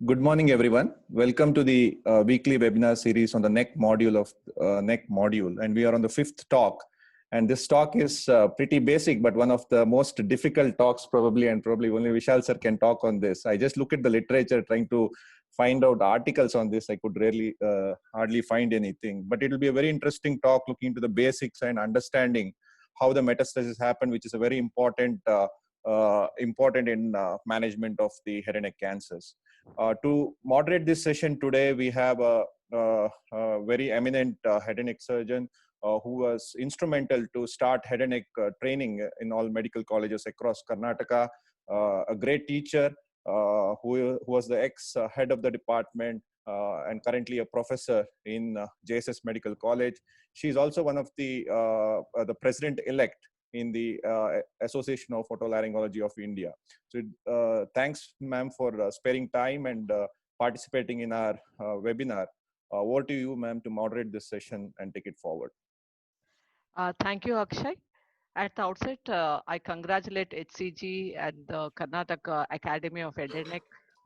Good morning, everyone. Welcome to the weekly webinar series on the neck module of neck module. And we are on the fifth talk. And this talk is pretty basic, but one of the most difficult talks probably, and probably only Vishal sir can talk on this. I just look at the literature trying to find out articles on this. I could really hardly find anything, but it will be a very interesting talk looking into the basics and understanding how the metastasis happen, which is a very important in management of the head and neck cancers. To moderate this session today, we have a very eminent head and neck surgeon who was instrumental to start head and neck training in all medical colleges across Karnataka, a great teacher who was the ex-head of the department and currently a professor in JSS Medical College. She's also one of the president-elect in the Association of Otolaryngology of India. So thanks, ma'am, for sparing time and participating in our webinar. Over to you, ma'am, to moderate this session and take it forward. Thank you, Akshay. At the outset, I congratulate HCG and the Karnataka Academy of Head and Neck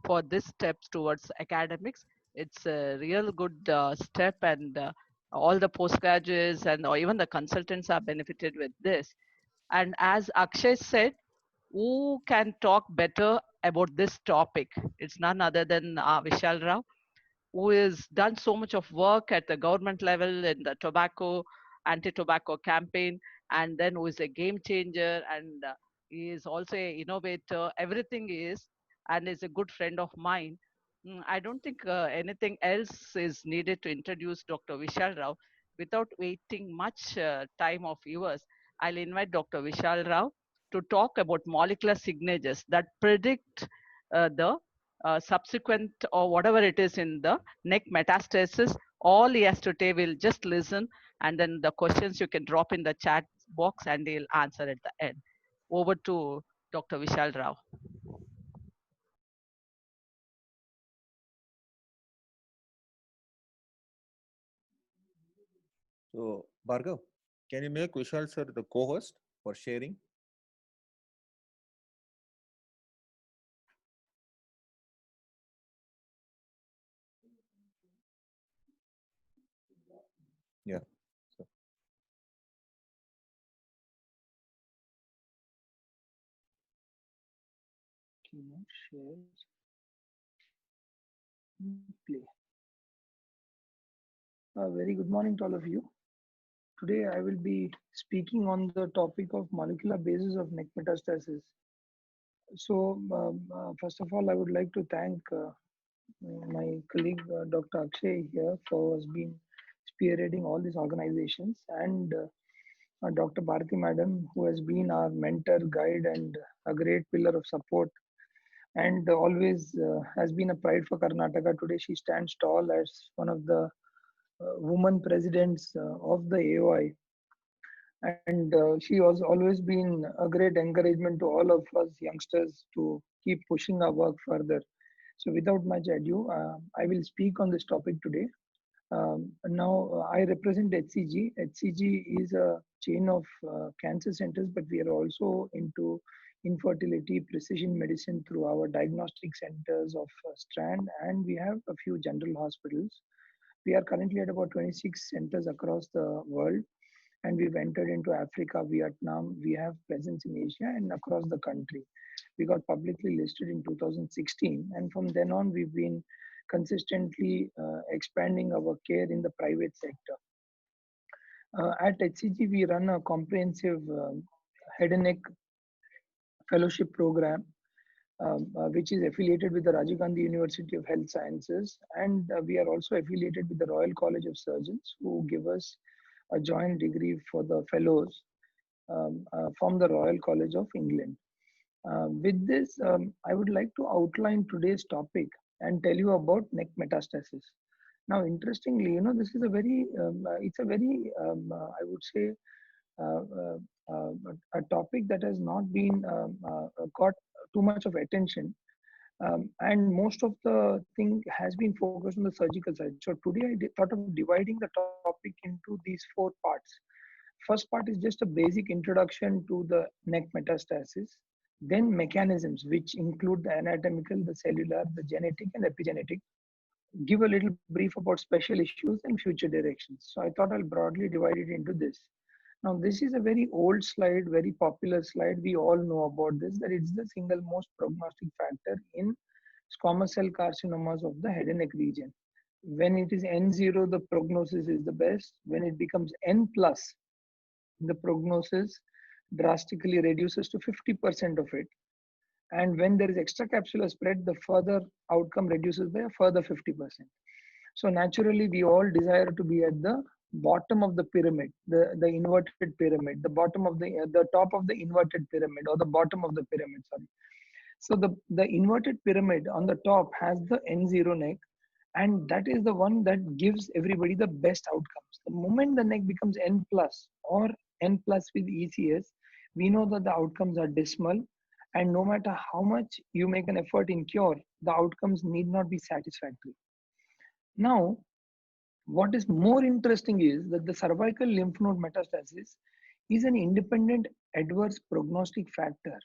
for this steps towards academics. It's a real good step, and all the postgraduates and or even the consultants are benefited with this. And as Akshay said, who can talk better about this topic? It's none other than Vishal Rao, who has done so much of work at the government level in the anti-tobacco campaign, and then who is a game changer, and he is also an innovator. Everything is, and is a good friend of mine. I don't think anything else is needed to introduce Dr. Vishal Rao. Without waiting much time of yours, I'll invite Dr. Vishal Rao to talk about molecular signatures that predict the subsequent or whatever it is in the neck metastasis. All he has to do will just listen, and then the questions you can drop in the chat box and he'll answer at the end. Over to Dr. Vishal Rao. So, Bhargav, can you make Vishal sir the co-host for sharing? Yeah. So. Keynote shares. Play. Very good morning to all of you. Today I will be speaking on the topic of molecular basis of neck metastasis. So first of all, I would like to thank my colleague Dr. Akshay here for has been spearheading all these organizations, and Dr. Bharati Madam, who has been our mentor, guide, and a great pillar of support, and always has been a pride for Karnataka. Today she stands tall as one of the woman presidents of the AOI, and she has always been a great encouragement to all of us youngsters to keep pushing our work further. So without much ado, I will speak on this topic today. Now I represent HCG. HCG is a chain of cancer centers, but we are also into infertility, precision medicine through our diagnostic centers of Strand, and we have a few general hospitals. We are currently at about 26 centers across the world, and we've entered into Africa, Vietnam. We have presence in Asia and across the country. We got publicly listed in 2016, and from then on, we've been consistently expanding our care in the private sector. At HCG, we run a comprehensive head and neck fellowship program, which is affiliated with the Rajiv Gandhi University of Health Sciences, and we are also affiliated with the Royal College of Surgeons, who give us a joint degree for the fellows from the Royal College of England. With this, I would like to outline today's topic and tell you about neck metastasis. Now, interestingly, this is a very, it's a very, I would say, uh, a topic that has not been got too much of attention. And most of the thing has been focused on the surgical side. So today I thought of dividing the topic into these four parts. First part is just a basic introduction to the neck metastasis. then mechanisms, which include the anatomical, the cellular, the genetic, and epigenetic. Give a little brief about special issues and future directions. So I thought I'll broadly divide it into this. Now, this is a very old slide, very popular slide. We all know about this, that it's the single most prognostic factor in squamous cell carcinomas of the head and neck region. When it is N0, the prognosis is the best. When it becomes N plus, the prognosis drastically reduces to 50% of it. And when there is extracapsular spread, the further outcome reduces by a further 50%. So naturally, we all desire to be at the bottom of the pyramid, the inverted pyramid, the top of the inverted pyramid, or the bottom of the pyramid, sorry. So the inverted pyramid on the top has the N0 neck, and that is the one that gives everybody the best outcomes. The moment the neck becomes N plus or N plus with ECS, we know that the outcomes are dismal, and no matter how much you make an effort in cure, the outcomes need not be satisfactory. Now, what is more interesting is that the cervical lymph node metastasis is an independent adverse prognostic factor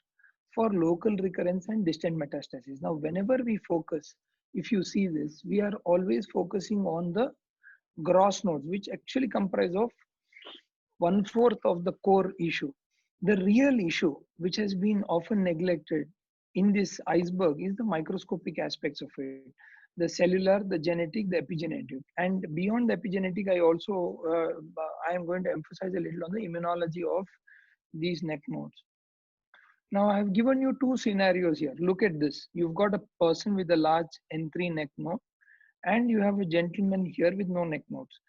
for local recurrence and distant metastasis. Now, whenever we focus, if you see this, we are always focusing on the gross nodes, which actually comprise of 1/4 of the core issue. The real issue, which has been often neglected in this iceberg, is the microscopic aspects of it, the cellular, the genetic, the epigenetic. And beyond the epigenetic, I am going to emphasize a little on the immunology of these neck nodes. Now, I have given you two scenarios here. Look at this. You've got a person with a large N3 neck node, and you have a gentleman here with no neck nodes.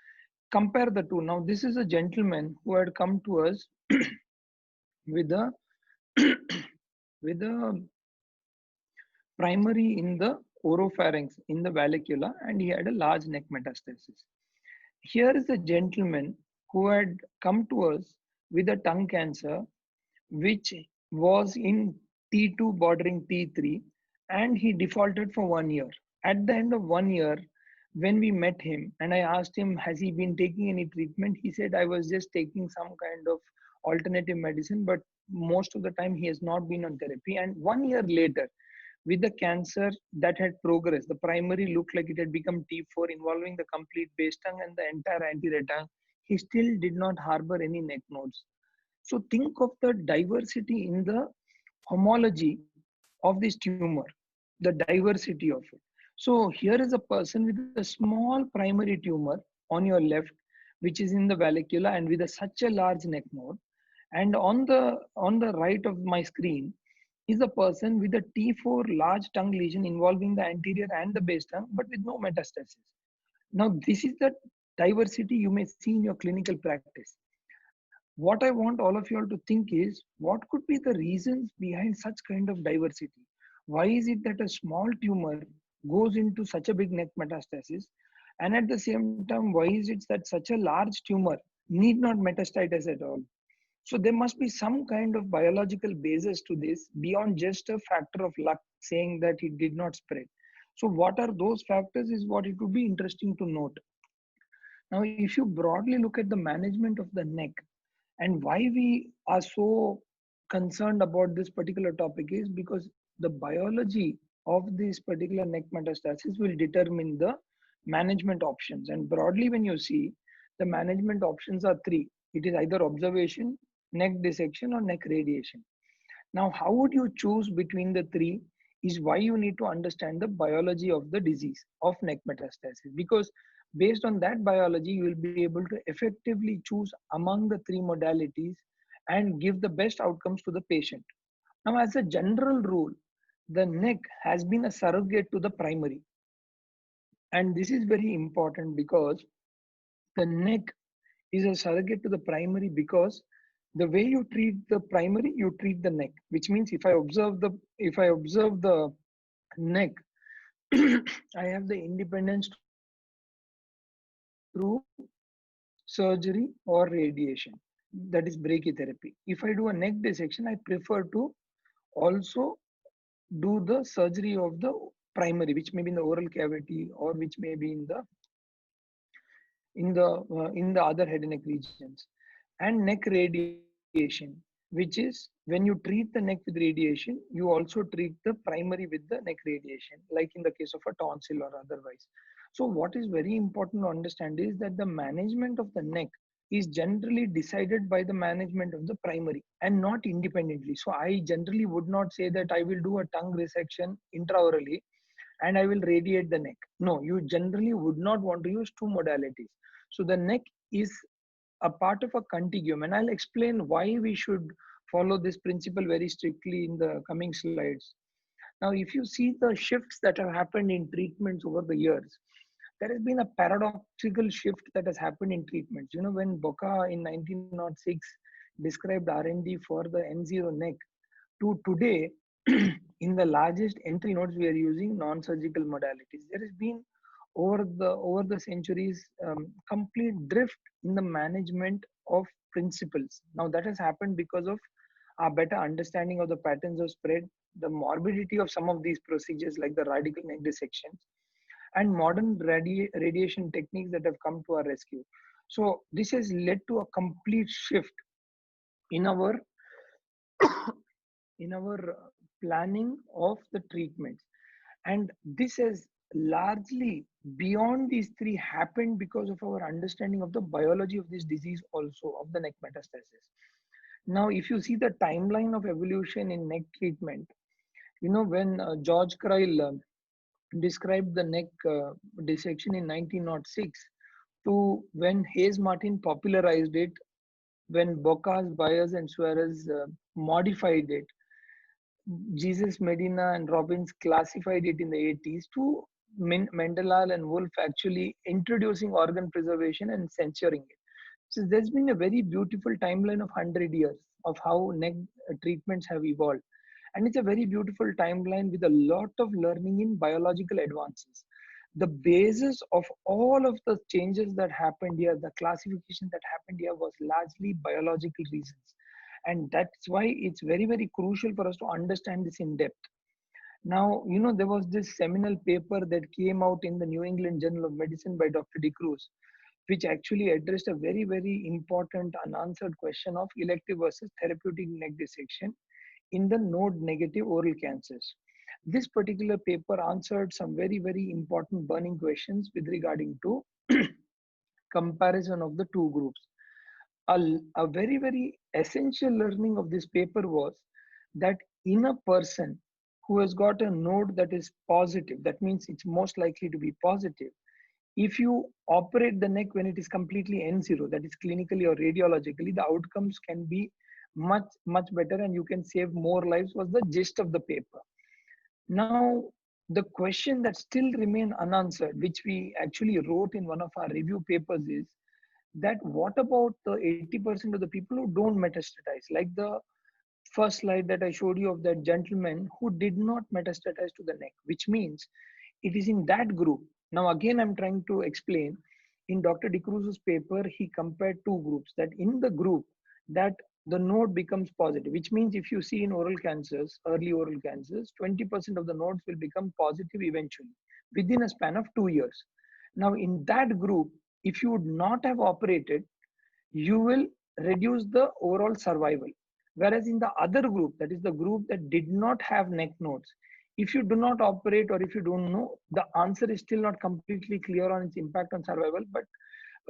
Compare the two. Now, this is a gentleman who had come to us with a with a primary in the oropharynx, in the vallecula, and he had a large neck metastasis. Here is a gentleman who had come to us with a tongue cancer, which was in T2 bordering T3, and he defaulted for 1 year. At the end of 1 year, when we met him and I asked him, has he been taking any treatment? He said, I was just taking some kind of alternative medicine, but most of the time he has not been on therapy. And 1 year later, with the cancer that had progressed, the primary looked like it had become T4, involving the complete base tongue and the entire anterior tongue. He still did not harbor any neck nodes. So think of the diversity in the homology of this tumor, the diversity of it. So here is a person with a small primary tumor on your left, which is in the vallecula and with such a large neck node. And on the right of my screen is a person with a T4 large tongue lesion involving the anterior and the base tongue, but with no metastasis. Now, this is the diversity you may see in your clinical practice. What I want all of you all to think is, what could be the reasons behind such kind of diversity? Why is it that a small tumor goes into such a big neck metastasis? And at the same time, why is it that such a large tumor need not metastasize at all? So there must be some kind of biological basis to this beyond just a factor of luck saying that it did not spread. So what are those factors is what it would be interesting to note. Now, if you broadly look at the management of the neck and why we are so concerned about this particular topic is because the biology of this particular neck metastasis will determine the management options. And broadly, when you see, the management options are three. It is either observation, neck dissection, or neck radiation. Now, how would you choose between the three is why you need to understand the biology of the disease of neck metastasis, because based on that biology, you will be able to effectively choose among the three modalities and give the best outcomes to the patient. Now, as a general rule, the neck has been a surrogate to the primary. And this is very important because the neck is a surrogate to the primary because the way you treat the primary, you treat the neck, which means if I observe the neck, I have the independence through surgery or radiation, that is brachytherapy. If I do a neck dissection, I prefer to also do the surgery of the primary, which may be in the oral cavity or which may be in the other head and neck regions. And neck radiation, which is when you treat the neck with radiation, you also treat the primary with the neck radiation, like in the case of a tonsil or otherwise. So what is very important to understand is that the management of the neck is generally decided by the management of the primary and not independently. So I generally would not say that I will do a tongue resection intraorally and I will radiate the neck. No, you generally would not want to use two modalities. So the neck is a part of a continuum, and I'll explain why we should follow this principle very strictly in the coming slides. Now, if you see the shifts that have happened in treatments over the years, there has been a paradoxical shift that has happened in treatments. You know, when Boca in 1906 described R&D for the N0 neck, to today, in the largest entry nodes, we are using non-surgical modalities. There has been over the centuries complete drift in the management of principles. Now that has happened because of our better understanding of the patterns of spread, the morbidity of some of these procedures like the radical neck dissections, and modern radiation techniques that have come to our rescue. So this has led to a complete shift in our in our planning of the treatments, and this has largely beyond these three happened because of our understanding of the biology of this disease, also of the neck metastasis. Now if you see the timeline of evolution in neck treatment, you know, when George Cryle described the neck dissection in 1906 to when Hayes Martin popularized it, when Bocas, Byers and Suarez modified it, Jesus Medina and Robbins classified it in the 80s, to Mendelal and Wolf actually introducing organ preservation and censoring it. So there's been a very beautiful timeline of 100 years of how neck treatments have evolved. And it's a very beautiful timeline with a lot of learning in biological advances. The basis of all of the changes that happened here, the classification that happened here, was largely biological reasons. And that's why it's very, very crucial for us to understand this in depth. Now, you know, there was this seminal paper that came out in the New England Journal of Medicine by Dr. DeCruz, which actually addressed a very, very important unanswered question of elective versus therapeutic neck dissection in the node negative oral cancers. This particular paper answered some very, very important burning questions with regarding to comparison of the two groups. A very, very essential learning of this paper was that in a person who has got a node that is positive, that means it's most likely to be positive. If you operate the neck when it is completely N0, that is clinically or radiologically, the outcomes can be much, much better and you can save more lives, was the gist of the paper. Now, the question that still remain unanswered, which we actually wrote in one of our review papers, is that what about the 80% of the people who don't metastatize, like the first slide that I showed you of that gentleman who did not metastatize to the neck, which means it is in that group. Now, again, I'm trying to explain. In Dr. DeCruz's paper, he compared two groups, that in the group that the node becomes positive, which means if you see in oral cancers, early oral cancers, 20% of the nodes will become positive eventually within a span of 2 years. Now, in that group, if you would not have operated, you will reduce the overall survival. Whereas in the other group, that is the group that did not have neck nodes, if you do not operate or if you don't know, the answer is still not completely clear on its impact on survival. But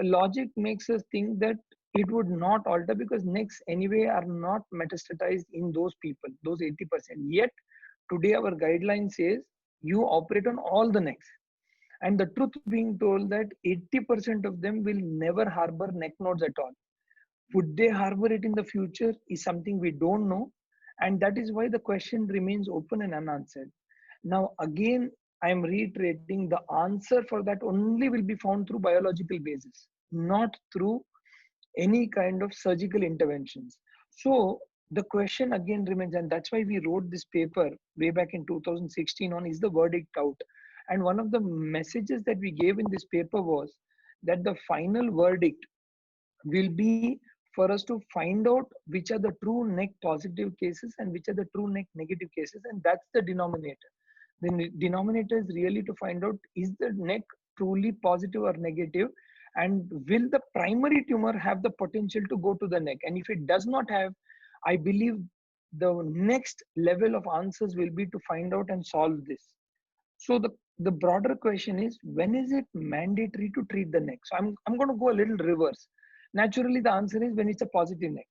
logic makes us think that it would not alter because necks anyway are not metastatized in those people, those 80%. Yet today our guideline says you operate on all the necks. And the truth being told that 80% of them will never harbor neck nodes at all. Would they harbor it in the future is something we don't know. And that is why the question remains open and unanswered. Now, again, I am reiterating the answer for that only will be found through biological basis, not through any kind of surgical interventions. So the question again remains, and that's why we wrote this paper way back in 2016 on, is the verdict out? And one of the messages that we gave in this paper was that the final verdict will be for us to find out which are the true neck positive cases and which are the true neck negative cases. And that's the denominator. The denominator is really to find out, is the neck truly positive or negative, and will the primary tumor have the potential to go to the neck? And if it does not have, I believe the next level of answers will be to find out and solve this. So the broader question is, when is it mandatory to treat the neck? So I'm going to go a little reverse. Naturally, the answer is when it's a positive neck.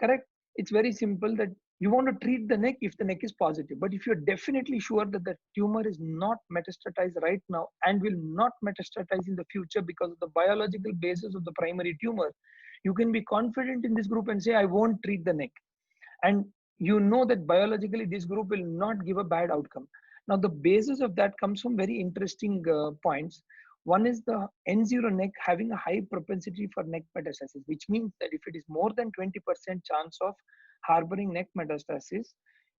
Correct? It's very simple that you want to treat the neck if the neck is positive. But if you're definitely sure that the tumor is not metastatized right now and will not metastatize in the future because of the biological basis of the primary tumor, you can be confident in this group and say, I won't treat the neck. And you know that biologically this group will not give a bad outcome. Now the basis of that comes from very interesting points. One is the N0 neck having a high propensity for neck metastasis, which means that if it is more than 20% chance of harboring neck metastasis,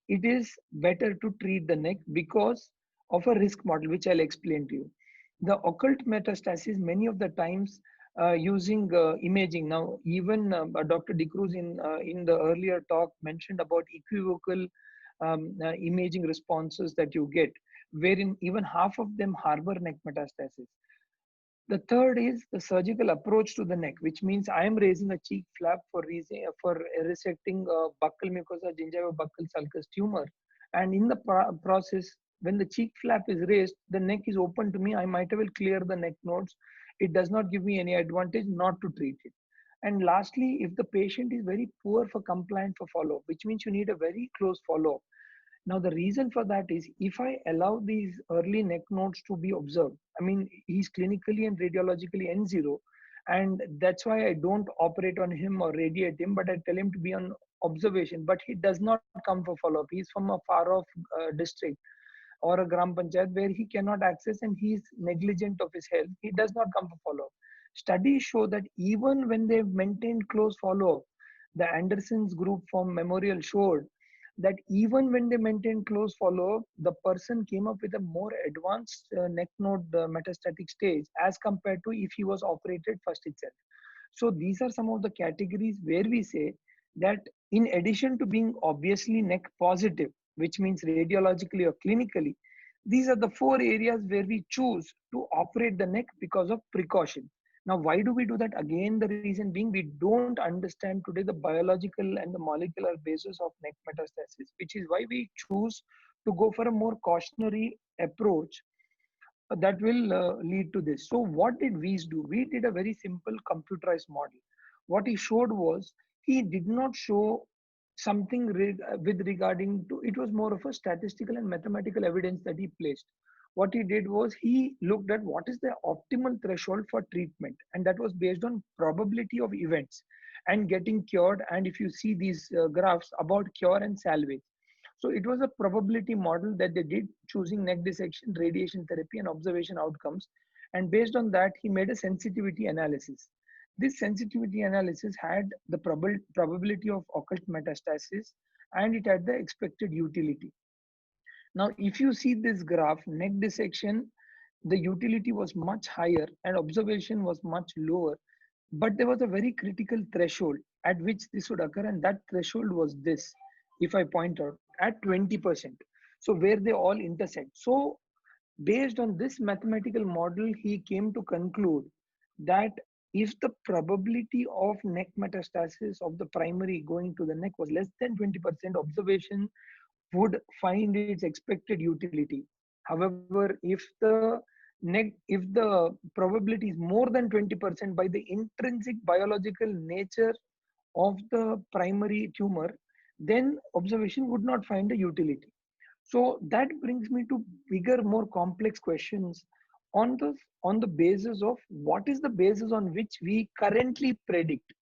it is better to treat the neck because of a risk model, which I'll explain to you. The occult metastasis, many of the times using imaging. Now, even Dr. DeCruz in the earlier talk mentioned about equivocal imaging responses that you get, wherein even half of them harbor neck metastasis. The third is the surgical approach to the neck, which means I am raising a cheek flap for resecting buccal mucosa gingiva buccal sulcus tumor. And in the process, when the cheek flap is raised, the neck is open to me. I might as well clear the neck nodes. It does not give me any advantage not to treat it. And lastly, if the patient is very poor for compliance for follow-up, which means you need a very close follow-up. Now, the reason for that is if I allow these early neck nodes to be observed, I mean, he's clinically and radiologically N0, and that's why I don't operate on him or radiate him, but I tell him to be on observation. But he does not come for follow-up. He's from a far-off district or a gram panchayat where he cannot access and he's negligent of his health. He does not come for follow-up. Studies show that even when they've maintained close follow-up, the Anderson's group from Memorial showed that even when they maintained close follow-up, the person came up with a more advanced neck node metastatic stage as compared to if he was operated first itself. So these are some of the categories where we say that in addition to being obviously neck positive, which means radiologically or clinically, these are the 4 areas where we choose to operate the neck because of precaution. Now, why do we do that? Again, the reason being we don't understand today the biological and the molecular basis of neck metastasis, which is why we choose to go for a more cautionary approach that will lead to this. So what did Weiss do? We did a very simple computerized model. What he showed was he did not show something with regarding to, it was more of a statistical and mathematical evidence that he placed. What he did was he looked at what is the optimal threshold for treatment, and that was based on probability of events and getting cured. And if you see these graphs about cure and salvage, so it was a probability model that they did, choosing neck dissection, radiation therapy, and observation outcomes. And based on that, he made a sensitivity analysis. This sensitivity analysis had the probability of occult metastasis, and it had the expected utility. Now, if you see this graph, neck dissection, the utility was much higher and observation was much lower. But there was a very critical threshold at which this would occur, and that threshold was this, if I point out, at 20%. So where they all intersect. So based on this mathematical model, he came to conclude that if the probability of neck metastasis of the primary going to the neck was less than 20%, observation would find its expected utility. However, if the probability is more than 20% by the intrinsic biological nature of the primary tumor, then observation would not find a utility. So that brings me to bigger, more complex questions on the basis of what is the basis on which we currently predict.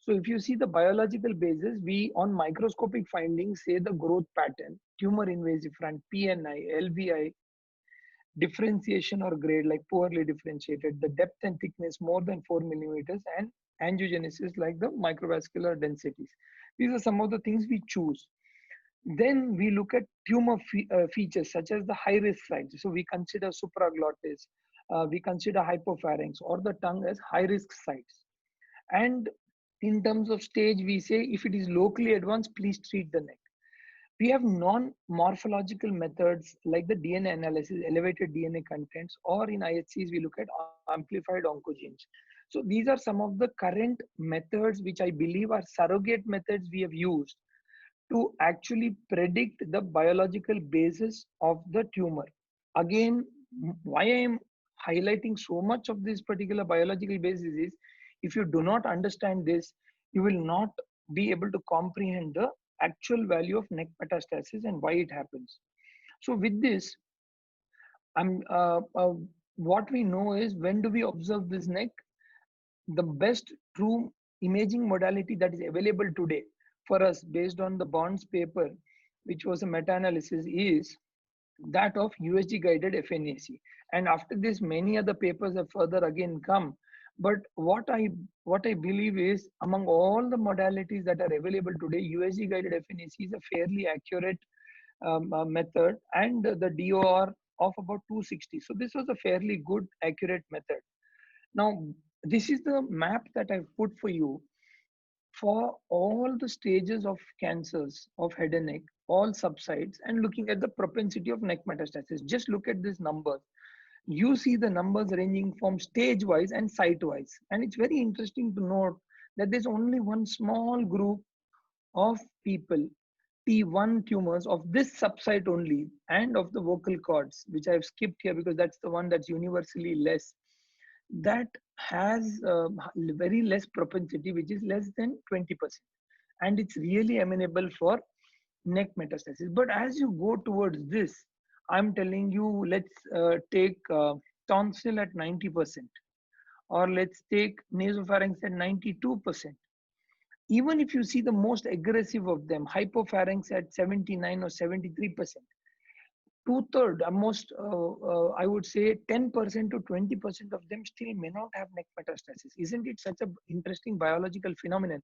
So if you see the biological basis, we on microscopic findings say the growth pattern, tumor invasive front, PNI, LVI, differentiation or grade like poorly differentiated, the depth and thickness more than 4 millimeters, and angiogenesis like the microvascular densities. These are some of the things we choose. Then we look at tumor features such as the high risk sites. So we consider supraglottis, we consider hypopharynx or the tongue as high risk sites. And in terms of stage, we say if it is locally advanced, please treat the neck. We have non-morphological methods like the DNA analysis, elevated DNA contents, or in IHCs, we look at amplified oncogenes. So these are some of the current methods which I believe are surrogate methods we have used to actually predict the biological basis of the tumor. Again, why I am highlighting so much of this particular biological basis is, if you do not understand this, you will not be able to comprehend the actual value of neck metastasis and why it happens. So with this, what we know is, when do we observe this neck? The best true imaging modality that is available today for us, based on the Bonds paper, which was a meta-analysis, is that of USG guided FNAC. And after this, many other papers have further again come. But what I believe is, among all the modalities that are available today, USG guided FNAC is a fairly accurate method, and the DOR of about 260. So this was a fairly good, accurate method. Now, this is the map that I've put for you for all the stages of cancers of head and neck, all subsides, and looking at the propensity of neck metastasis. Just look at these numbers. You see the numbers ranging from stage wise and site wise. And it's very interesting to note that there's only one small group of people, T1 tumors of this subsite only, and of the vocal cords, which I've skipped here because that's the one that's universally less, that has very less propensity, which is less than 20%. And it's really amenable for neck metastasis. But as you go towards this, I'm telling you, let's take tonsil at 90%, or let's take nasopharynx at 92%. Even if you see the most aggressive of them, hypopharynx at 79 or 73%, two-thirds, almost, I would say 10% to 20% of them still may not have neck metastasis. Isn't it such an interesting biological phenomenon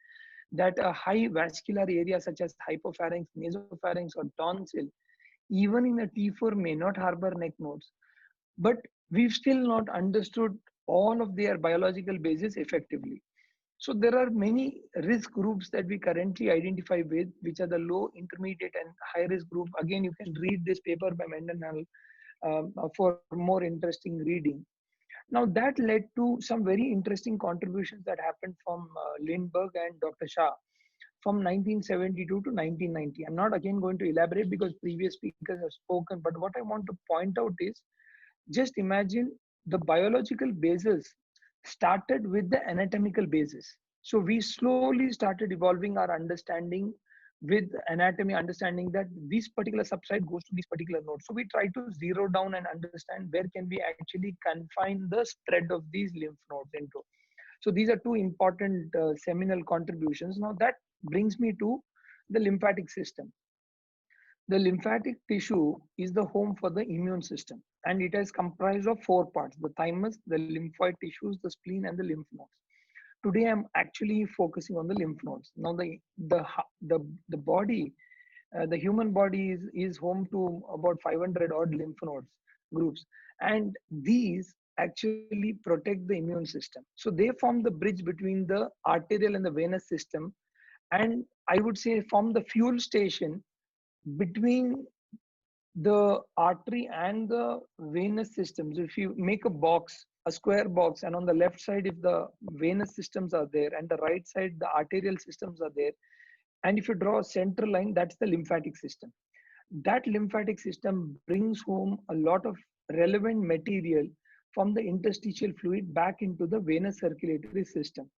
that a high vascular area such as hypopharynx, nasopharynx, or tonsil, even in a T4, may not harbor neck nodes? But we've still not understood all of their biological basis effectively. So there are many risk groups that we currently identify with, which are the low, intermediate, and high risk group. Again, you can read this paper by Mendenhall for more interesting reading. Now, that led to some very interesting contributions that happened from Lindbergh and Dr. Shah from 1972 to 1990. I'm not again going to elaborate because previous speakers have spoken, but what I want to point out is, just imagine the biological basis started with the anatomical basis. So we slowly started evolving our understanding with anatomy, understanding that this particular subsite goes to this particular node. So we try to zero down and understand where can we actually confine the spread of these lymph nodes into. So these are two important seminal contributions. Now that brings me to the lymphatic system. The lymphatic tissue is the home for the immune system, and it is comprised of four parts: the thymus, the lymphoid tissues, the spleen, and the lymph nodes. Today, I'm actually focusing on the lymph nodes. Now, the body, the human body is home to about 500 odd lymph nodes groups, and these actually protect the immune system. So they form the bridge between the arterial and the venous system, and I would say form the fuel station between the artery and the venous systems. If you make a box, a square box, and on the left side, if the venous systems are there, and the right side, the arterial systems are there, and if you draw a central line, that's the lymphatic system. That lymphatic system brings home a lot of relevant material from the interstitial fluid back into the venous circulatory system,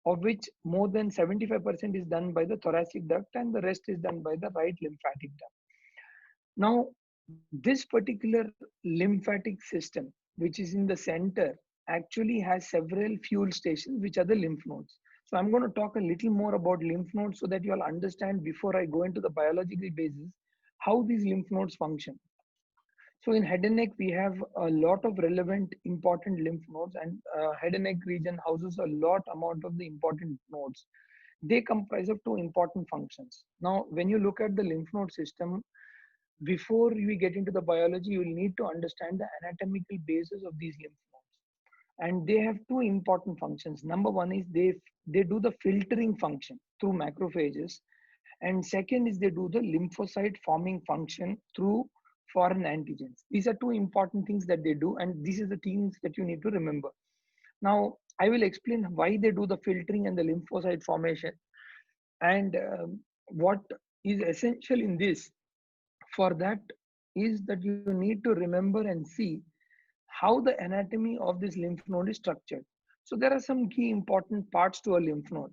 of which more than 75% is done by the thoracic duct, and the rest is done by the right lymphatic duct. Now, this particular lymphatic system, which is in the center, actually has several fuel stations, which are the lymph nodes. So I'm going to talk a little more about lymph nodes so that you all understand, before I go into the biological basis, how these lymph nodes function. So in head and neck, we have a lot of relevant important lymph nodes, and head and neck region houses a lot amount of the important nodes. They comprise of two important functions. Now, when you look at the lymph node system, before we get into the biology, you will need to understand the anatomical basis of these lymph nodes. And they have two important functions. Number one is they do the filtering function through macrophages. And second is they do the lymphocyte forming function through foreign antigens. These are two important things that they do, and these are the things that you need to remember. Now, I will explain why they do the filtering and the lymphocyte formation, and what is essential in this. For that is that you need to remember and see how the anatomy of this lymph node is structured. So there are some key important parts to a lymph node.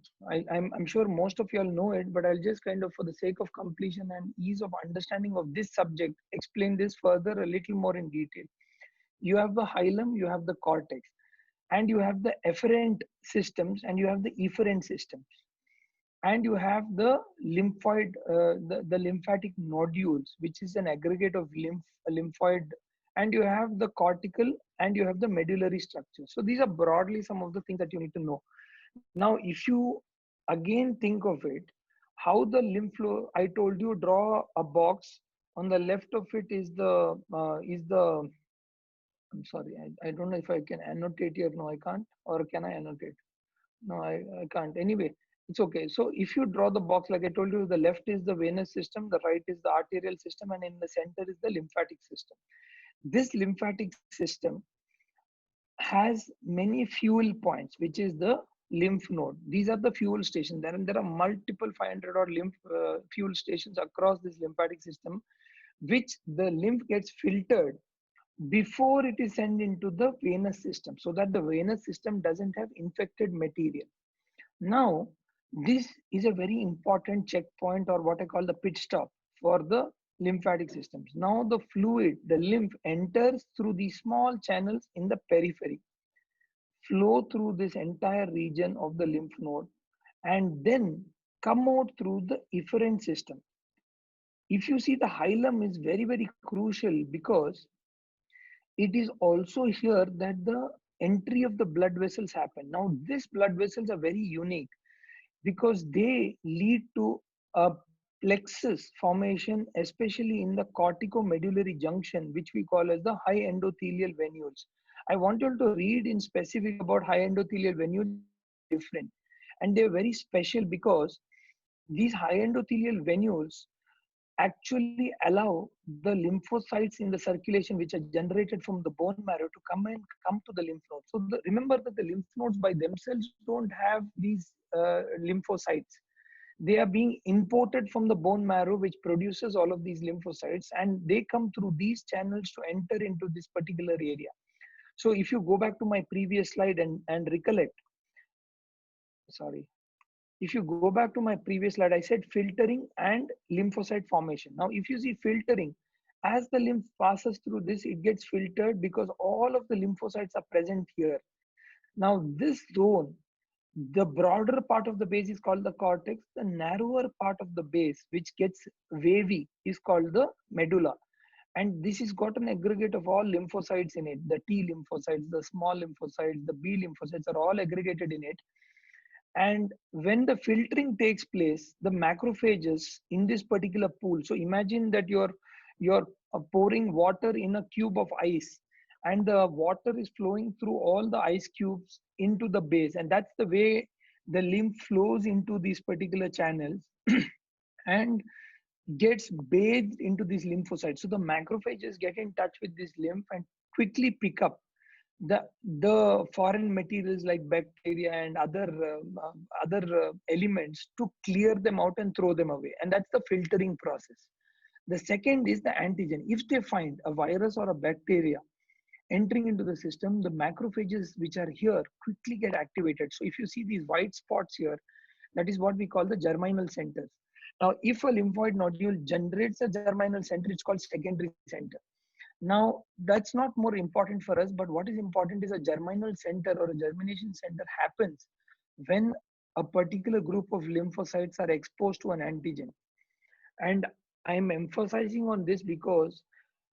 I'm sure most of you all know it, but I'll just kind of, for the sake of completion and ease of understanding of this subject, explain this further a little more in detail. You have the hilum, you have the cortex, and you have the efferent systems, and you have the efferent systems, and you have the lymphoid, the lymphatic nodules, which is an aggregate of lymphoid, and you have the cortical, and you have the medullary structure. So these are broadly some of the things that you need to know. Now, if you again think of it, how the lymph flow, I told you, draw a box. On the left of it is the I'm sorry, I don't know if I can annotate here. No, I can't. Or can I annotate? No, I can't. Anyway, it's okay. So if you draw the box, like I told you, the left is the venous system, the right is the arterial system, and in the center is the lymphatic system. This lymphatic system has many fuel points, which is the lymph node. These are the fuel stations. There are multiple 500 or fuel stations across this lymphatic system, which the lymph gets filtered before it is sent into the venous system, so that the venous system doesn't have infected material. Now, this is a very important checkpoint, or what I call the pit stop for the lymphatic systems. Now the fluid, the lymph, enters through these small channels in the periphery, flow through this entire region of the lymph node, and then come out through the efferent system. If you see, the hilum is very, very crucial, because it is also here that the entry of the blood vessels happen. Now, these blood vessels are very unique, because they lead to a plexus formation, especially in the corticomedullary junction, which we call as the high endothelial venules. I want you to read in specific about high endothelial venules. Different, and they're very special, because these high endothelial venules actually allow the lymphocytes in the circulation, which are generated from the bone marrow, to come to the lymph nodes. So remember that the lymph nodes by themselves don't have these lymphocytes. They are being imported from the bone marrow, which produces all of these lymphocytes, and they come through these channels to enter into this particular area. So if you go back to my previous slide and recollect, sorry, if you go back to my previous slide, I said filtering and lymphocyte formation. Now, if you see filtering, as the lymph passes through this, it gets filtered because all of the lymphocytes are present here. Now, this zone, the broader part of the base is called the cortex. The narrower part of the base, which gets wavy, is called the medulla. And this has got an aggregate of all lymphocytes in it. The T lymphocytes, the small lymphocytes, the B lymphocytes are all aggregated in it. And when the filtering takes place, the macrophages in this particular pool, so imagine that you're pouring water in a cube of ice, and the water is flowing through all the ice cubes into the base, and that's the way the lymph flows into these particular channels and gets bathed into these lymphocytes. So the macrophages get in touch with this lymph and quickly pick up the foreign materials like bacteria and other elements, to clear them out and throw them away. And that's the filtering process. The second is the antigen. If they find a virus or a bacteria entering into the system, the macrophages which are here quickly get activated. So if you see these white spots here, that is what we call the germinal centers. Now, if a lymphoid nodule generates a germinal center, it's called secondary center. Now, that's not more important for us, but what is important is a germinal center or a germination center happens when a particular group of lymphocytes are exposed to an antigen. And I'm emphasizing on this because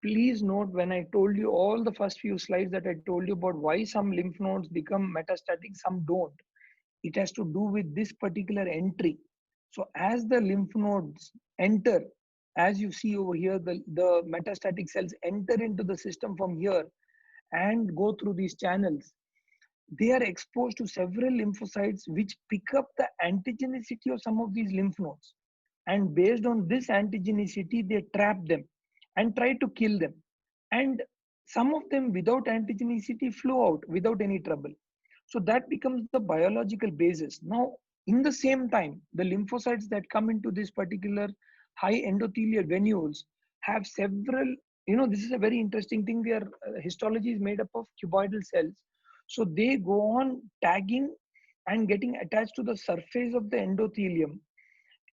please note, when I told you all the first few slides that I told you about why some lymph nodes become metastatic, some don't, it has to do with this particular entry. So as the lymph nodes enter, as you see over here, the metastatic cells enter into the system from here and go through these channels. They are exposed to several lymphocytes which pick up the antigenicity of some of these lymph nodes. And based on this antigenicity, they trap them and try to kill them. And some of them without antigenicity flow out without any trouble. So that becomes the biological basis. Now, in the same time, the lymphocytes that come into this particular high endothelial venules have several, this is a very interesting thing. Their histology is made up of cuboidal cells. So they go on tagging and getting attached to the surface of the endothelium,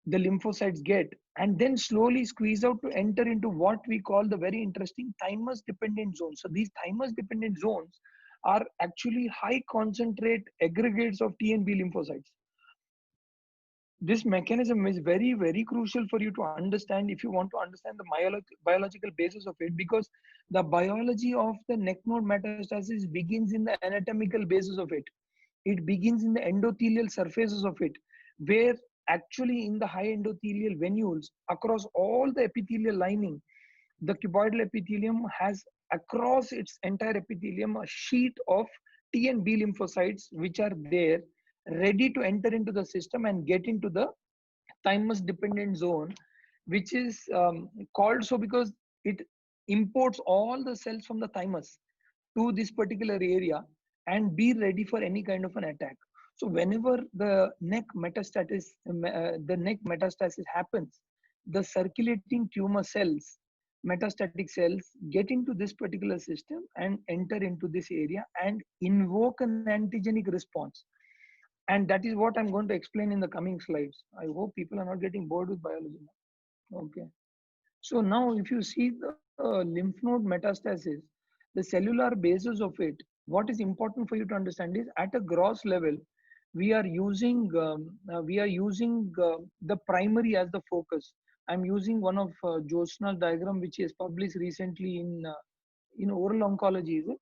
the lymphocytes get, and then slowly squeeze out to enter into what we call the very interesting thymus dependent zones. So these thymus dependent zones are actually high concentrate aggregates of T and B lymphocytes. This mechanism is very, very crucial for you to understand if you want to understand the biological basis of it, because the biology of the neck node metastasis begins in the anatomical basis of it. It begins in the endothelial surfaces of it, where actually in the high endothelial venules across all the epithelial lining, the cuboidal epithelium has across its entire epithelium a sheet of T and B lymphocytes which are there ready to enter into the system and get into the thymus dependent zone, which is called so because it imports all the cells from the thymus to this particular area and be ready for any kind of an attack. So whenever the neck metastasis happens, the circulating tumor cells, metastatic cells, get into this particular system and enter into this area and invoke an antigenic response. And that is what I'm going to explain in the coming slides. I hope people are not getting bored with biology. Okay. So now if you see the lymph node metastasis, the cellular basis of it, what is important for you to understand is at a gross level, we are using the primary as the focus. I'm using one of Jyotsna's diagram which is published recently in oral oncology. Is it?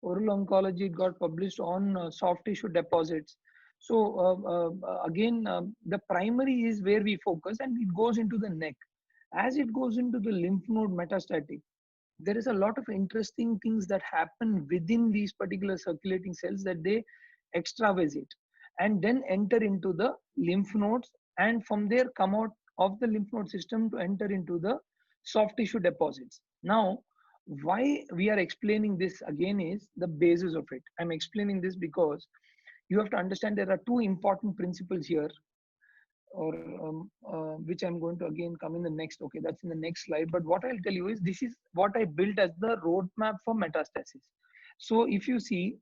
Oral oncology got published on soft tissue deposits. So again, the primary is where we focus, and it goes into the neck. As it goes into the lymph node metastatic, there is a lot of interesting things that happen within these particular circulating cells that they extravasate and then enter into the lymph nodes, and from there come out of the lymph node system to enter into the soft tissue deposits. Now, why we are explaining this again is the basis of it. I'm explaining this because you have to understand there are two important principles here, or which I'm going to again come in the next. Okay, that's in the next slide. But what I'll tell you is this is what I built as the roadmap for metastasis. So if you see,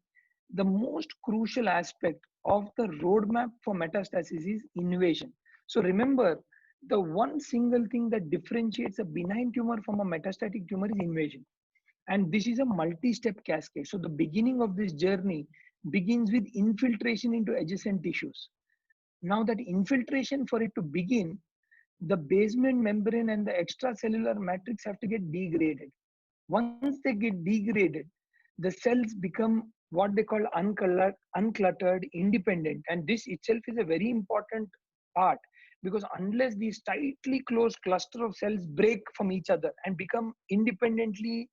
the most crucial aspect of the roadmap for metastasis is invasion. So remember, the one single thing that differentiates a benign tumor from a metastatic tumor is invasion. And this is a multi-step cascade. So the beginning of this journey begins with infiltration into adjacent tissues. Now that infiltration, for it to begin, the basement membrane and the extracellular matrix have to get degraded. Once they get degraded, the cells become what they call uncluttered, independent. And this itself is a very important part, because unless these tightly closed cluster of cells break from each other and become independently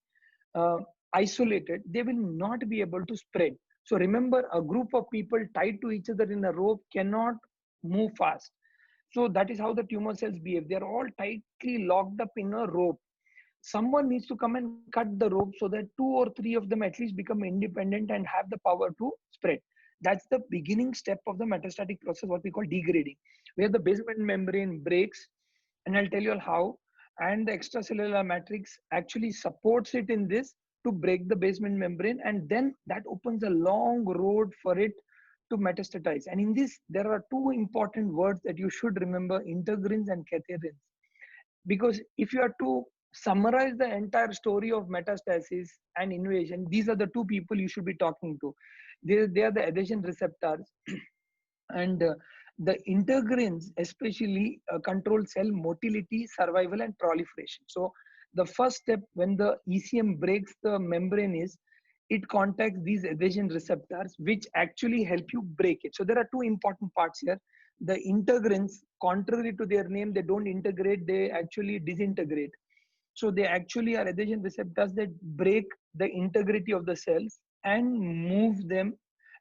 isolated, they will not be able to spread. So remember, a group of people tied to each other in a rope cannot move fast. So that is how the tumor cells behave. They're all tightly locked up in a rope. Someone needs to come and cut the rope so that 2 or 3 of them at least become independent and have the power to spread. That's the beginning step of the metastatic process, what we call degrading, where the basement membrane breaks, and I'll tell you all how, and the extracellular matrix actually supports it in this to break the basement membrane, and then that opens a long road for it to metastatize. And in this, there are two important words that you should remember: integrins and cadherins. Because if you are to summarize the entire story of metastasis and invasion, these are the two people you should be talking to. They are the adhesion receptors, and the integrins especially control cell motility, survival, and proliferation. So the first step when the ECM breaks the membrane is it contacts these adhesion receptors, which actually help you break it. So there are two important parts here. The integrins, contrary to their name, they don't integrate, they actually disintegrate. So they actually are adhesion receptors that break the integrity of the cells and move them,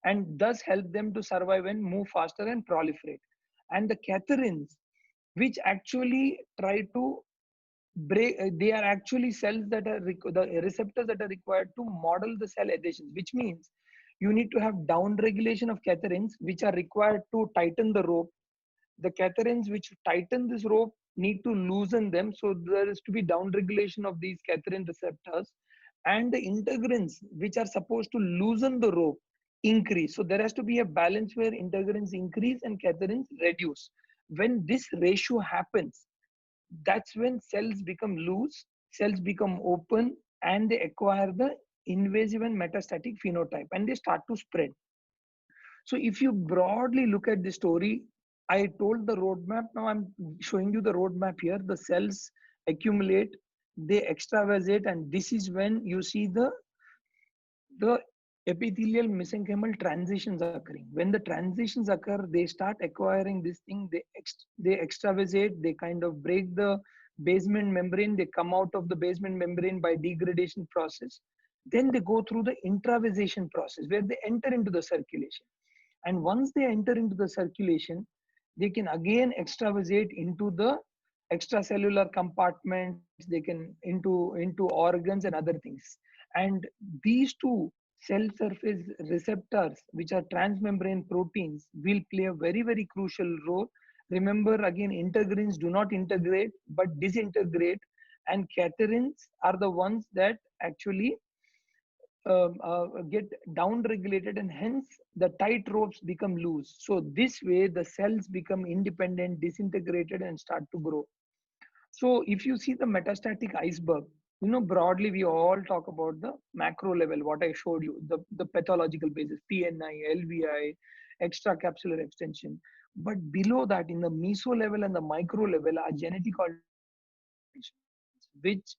and thus help them to survive and move faster and proliferate. And the cadherins, which actually try to break, they are actually cells that are the receptors that are required to model the cell adhesions, which means you need to have down regulation of cadherins, which are required to tighten the rope. The cadherins which tighten this rope need to loosen them. So there is to be downregulation of these cadherin receptors, and the integrins, which are supposed to loosen the rope, increase. So there has to be a balance where integrins increase and cadherins reduce. When this ratio happens, that's when cells become loose, cells become open, and they acquire the invasive and metastatic phenotype, and they start to spread. So if you broadly look at the story, I told the roadmap. Now I'm showing you the roadmap here. The cells accumulate, they extravasate, and this is when you see the epithelial mesenchymal transitions occurring. When the transitions occur, they start acquiring this thing. They extravasate. They kind of break the basement membrane. They come out of the basement membrane by degradation process. Then they go through the intravasation process where they enter into the circulation. And once they enter into the circulation, they can again extravasate into the extracellular compartments. They can into organs and other things. And these two cell surface receptors, which are transmembrane proteins, will play a very, very crucial role. Remember, again, integrins do not integrate but disintegrate, and cadherins are the ones that actually get down regulated, and hence the tight ropes become loose. So this way the cells become independent, disintegrated, and start to grow. So if you see the metastatic iceberg, broadly we all talk about the macro level, what I showed you, the pathological basis, PNI, LVI, extracapsular extension. But below that, in the meso level and the micro level, are genetic alterations, which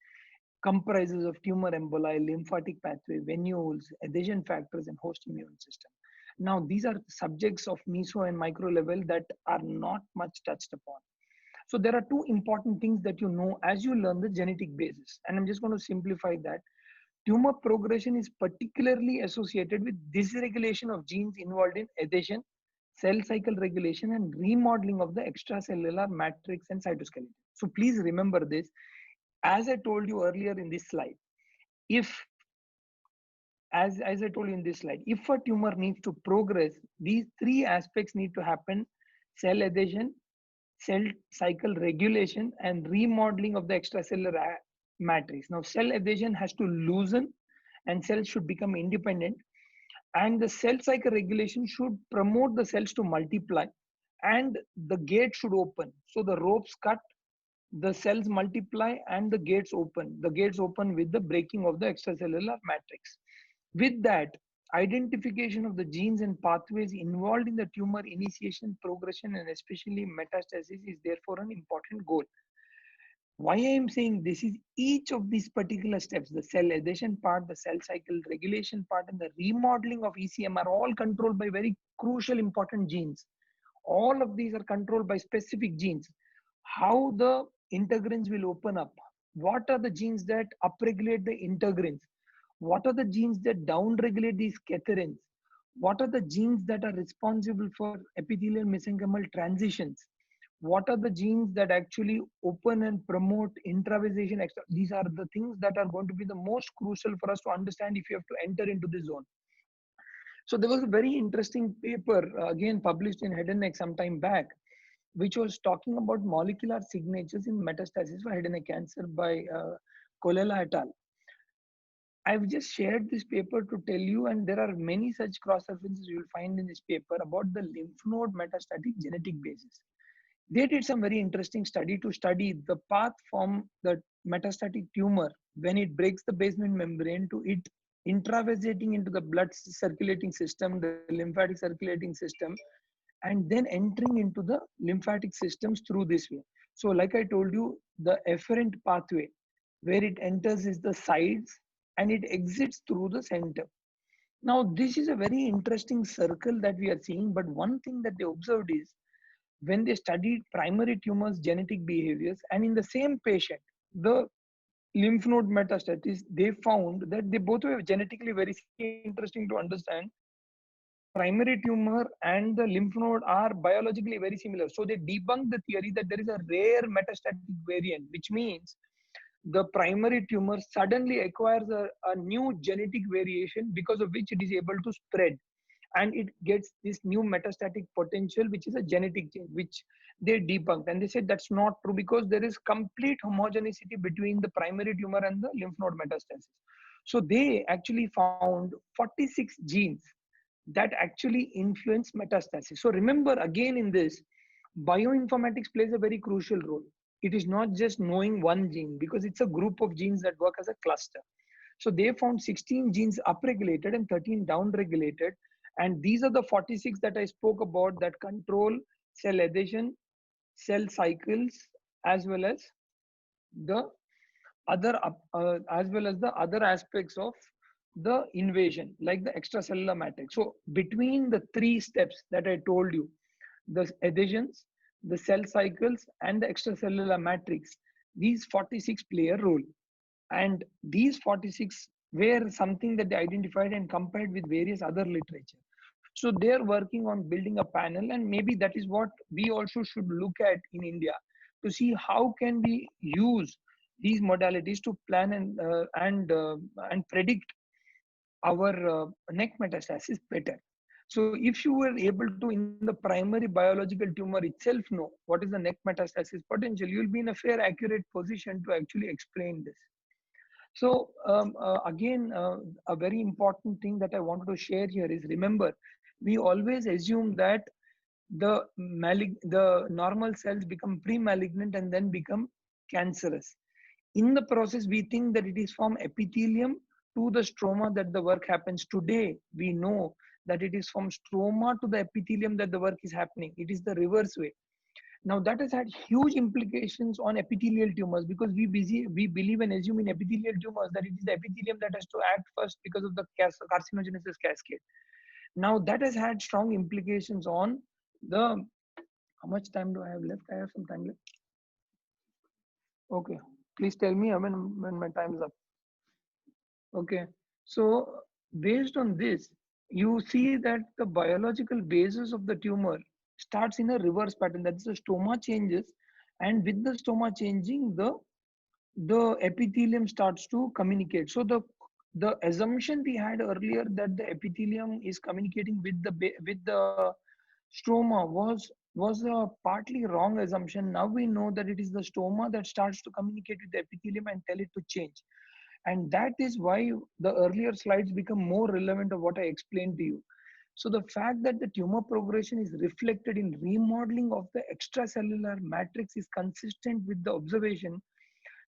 comprises of tumor emboli, lymphatic pathway, venules, adhesion factors, and host immune system. Now, these are subjects of meso and micro level that are not much touched upon. So there are two important things that you know as you learn the genetic basis. And I'm just going to simplify that. Tumor progression is particularly associated with dysregulation of genes involved in adhesion, cell cycle regulation, and remodeling of the extracellular matrix and cytoskeleton. So please remember this. As I told you earlier in this slide, as I told you in this slide, if a tumor needs to progress, these three aspects need to happen: cell adhesion, cell cycle regulation, and remodeling of the extracellular matrix. Now, cell adhesion has to loosen and cells should become independent. And the cell cycle regulation should promote the cells to multiply, and the gate should open. So the ropes cut, the cells multiply, and the gates open. The gates open with the breaking of the extracellular matrix. With that, identification of the genes and pathways involved in the tumor initiation, progression, and especially metastasis is therefore an important goal. Why I am saying this is each of these particular steps, the cell adhesion part, the cell cycle regulation part, and the remodeling of ECM are all controlled by very crucial important genes. All of these are controlled by specific genes. How the integrins will open up, what are the genes that upregulate the integrins, what are the genes that downregulate these cadherins, what are the genes that are responsible for epithelial mesenchymal transitions, what are the genes that actually open and promote intravasation. These are the things that are going to be the most crucial for us to understand if you have to enter into this zone. So there was a very interesting paper again published in Head and Neck some time back, which was talking about molecular signatures in metastasis for head and neck cancer by Colella et al. I've just shared this paper to tell you, and there are many such cross references you will find in this paper about the lymph node metastatic genetic basis. They did some very interesting study to study the path from the metastatic tumor when it breaks the basement membrane to it intravasating into the blood circulating system, the lymphatic circulating system, and then entering into the lymphatic systems through this way. So like I told you, the efferent pathway where it enters is the sides and it exits through the center. Now this is a very interesting circle that we are seeing, but one thing that they observed is when they studied primary tumors genetic behaviors, and in the same patient, the lymph node metastasis, they found that they both were genetically very interesting to understand. Primary tumor and the lymph node are biologically very similar. So they debunked the theory that there is a rare metastatic variant, which means the primary tumor suddenly acquires a new genetic variation because of which it is able to spread. and it gets this new metastatic potential, which is a genetic change, which they debunked. And they said that's not true because there is complete homogeneity between the primary tumor and the lymph node metastasis. So they actually found 46 genes that actually influence metastasis. So remember, again, in this, bioinformatics plays a very crucial role. It is not just knowing one gene, because it's a group of genes that work as a cluster. So they found 16 genes upregulated and 13 downregulated. And these are the 46 that I spoke about that control cell adhesion, cell cycles, as well as the other aspects of the invasion, like the extracellular matrix. So between the three steps that I told you, the adhesions, the cell cycles, and the extracellular matrix, these 46 play a role. And these 46 were something that they identified and compared with various other literature. So they're working on building a panel, and maybe that is what we also should look at in India, to see how can we use these modalities to plan and predict our neck metastasis better. So if you were able to, in the primary biological tumor itself, know what is the neck metastasis potential, you'll be in a fair, accurate position to actually explain this. So again, a very important thing that I wanted to share here is, remember, we always assume that the normal cells become pre-malignant and then become cancerous. In the process, we think that it is from epithelium to the stroma that the work happens. Today, we know that it is from stroma to the epithelium that the work is happening. It is the reverse way. Now that has had huge implications on epithelial tumors, because we believe and assume in epithelial tumors that it is the epithelium that has to act first because of the carcinogenesis cascade. Now that has had strong implications on the, how much time do I have left? I have some time left. Okay, please tell me when my time is up. Okay, so based on this, you see that the biological basis of the tumor starts in a reverse pattern. That's the stroma changes, and with the stroma changing, the epithelium starts to communicate. So the assumption we had earlier that the epithelium is communicating with the stroma was a partly wrong assumption. Now we know that it is the stroma that starts to communicate with the epithelium and tell it to change. And that is why the earlier slides become more relevant of what I explained to you. So the fact that the tumor progression is reflected in remodeling of the extracellular matrix is consistent with the observation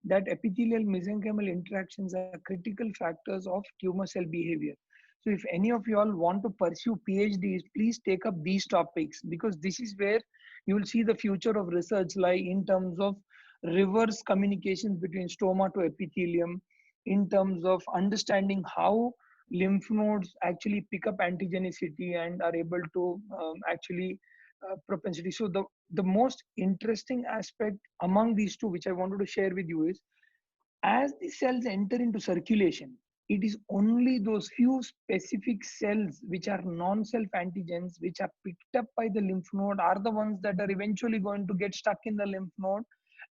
that epithelial mesenchymal interactions are critical factors of tumor cell behavior. So if any of you all want to pursue PhDs, please take up these topics, because this is where you will see the future of research lie, in terms of reverse communications between stroma to epithelium, in terms of understanding how lymph nodes actually pick up antigenicity and are able to actually propensity. So the most interesting aspect among these two, which I wanted to share with you, is as the cells enter into circulation, it is only those few specific cells which are non-self antigens, which are picked up by the lymph node, are the ones that are eventually going to get stuck in the lymph node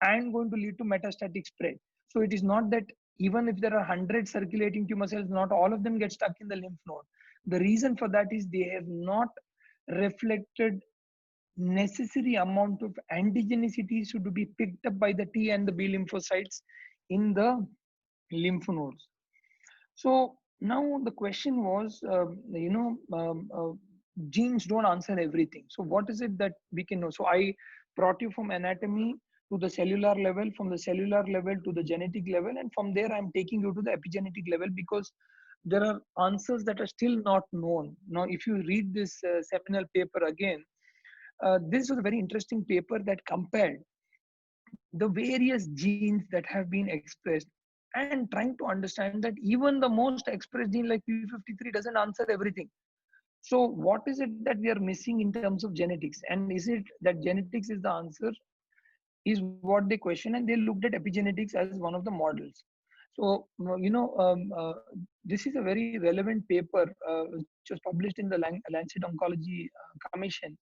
and going to lead to metastatic spread. So it is not that even if there are 100 circulating tumor cells, not all of them get stuck in the lymph node. The reason for that is they have not reflected necessary amount of antigenicity should be picked up by the T and the B lymphocytes in the lymph nodes. So now the question was, genes don't answer everything. So what is it that we can know? So I brought you from anatomy to the cellular level, from the cellular level to the genetic level, and from there I'm taking you to the epigenetic level, because there are answers that are still not known. Now, if you read this seminal paper again, this was a very interesting paper that compared the various genes that have been expressed, and trying to understand that even the most expressed gene like P53 doesn't answer everything. So what is it that we are missing in terms of genetics? And is it that genetics is the answer, is what they question, and they looked at epigenetics as one of the models. So, this is a very relevant paper which was published in the Lancet Oncology Commission,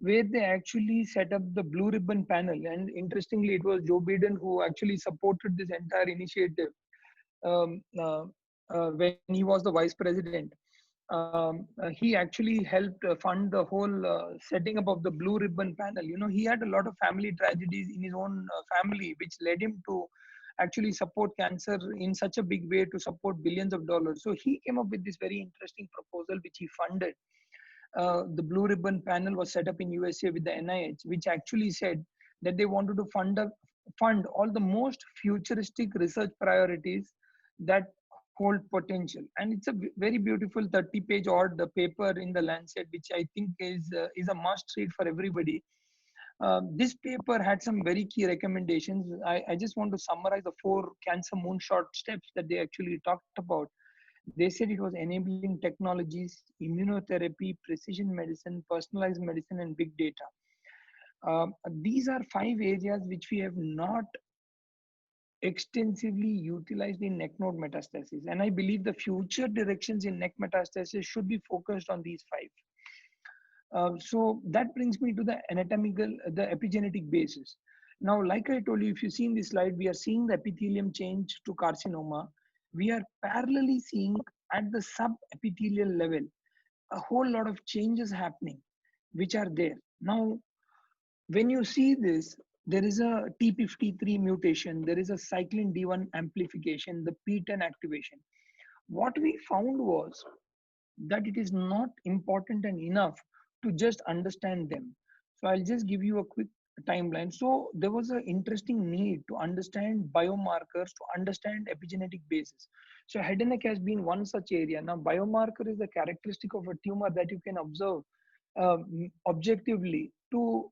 where they actually set up the blue ribbon panel. And interestingly, it was Joe Biden who actually supported this entire initiative when he was the vice president. he actually helped fund the whole setting up of the Blue Ribbon panel. He had a lot of family tragedies in his own family, which led him to actually support cancer in such a big way to support billions of dollars. So he came up with this very interesting proposal, which he funded. The Blue Ribbon panel was set up in USA with the NIH, which actually said that they wanted to fund all the most futuristic research priorities that hold potential. And it's a very beautiful 30-page odd paper in the Lancet, which I think is a must read for everybody. This paper had some very key recommendations. I just want to summarize the 4 cancer moonshot steps that they actually talked about. They said it was enabling technologies, immunotherapy, precision medicine, personalized medicine, and big data. These are 5 areas which we have not extensively utilized in neck node metastasis. And I believe the future directions in neck metastasis should be focused on these 5. So that brings me to the epigenetic basis. Now, like I told you, if you see in this slide, we are seeing the epithelium change to carcinoma. We are parallelly seeing at the subepithelial level a whole lot of changes happening, which are there. Now, when you see this, there is a T53 mutation, there is a cyclin D1 amplification, the PTEN activation. What we found was that it is not important and enough to just understand them. So I'll just give you a quick timeline. So there was an interesting need to understand biomarkers, to understand epigenetic basis. So head and neck has been one such area. Now biomarker is the characteristic of a tumor that you can observe objectively to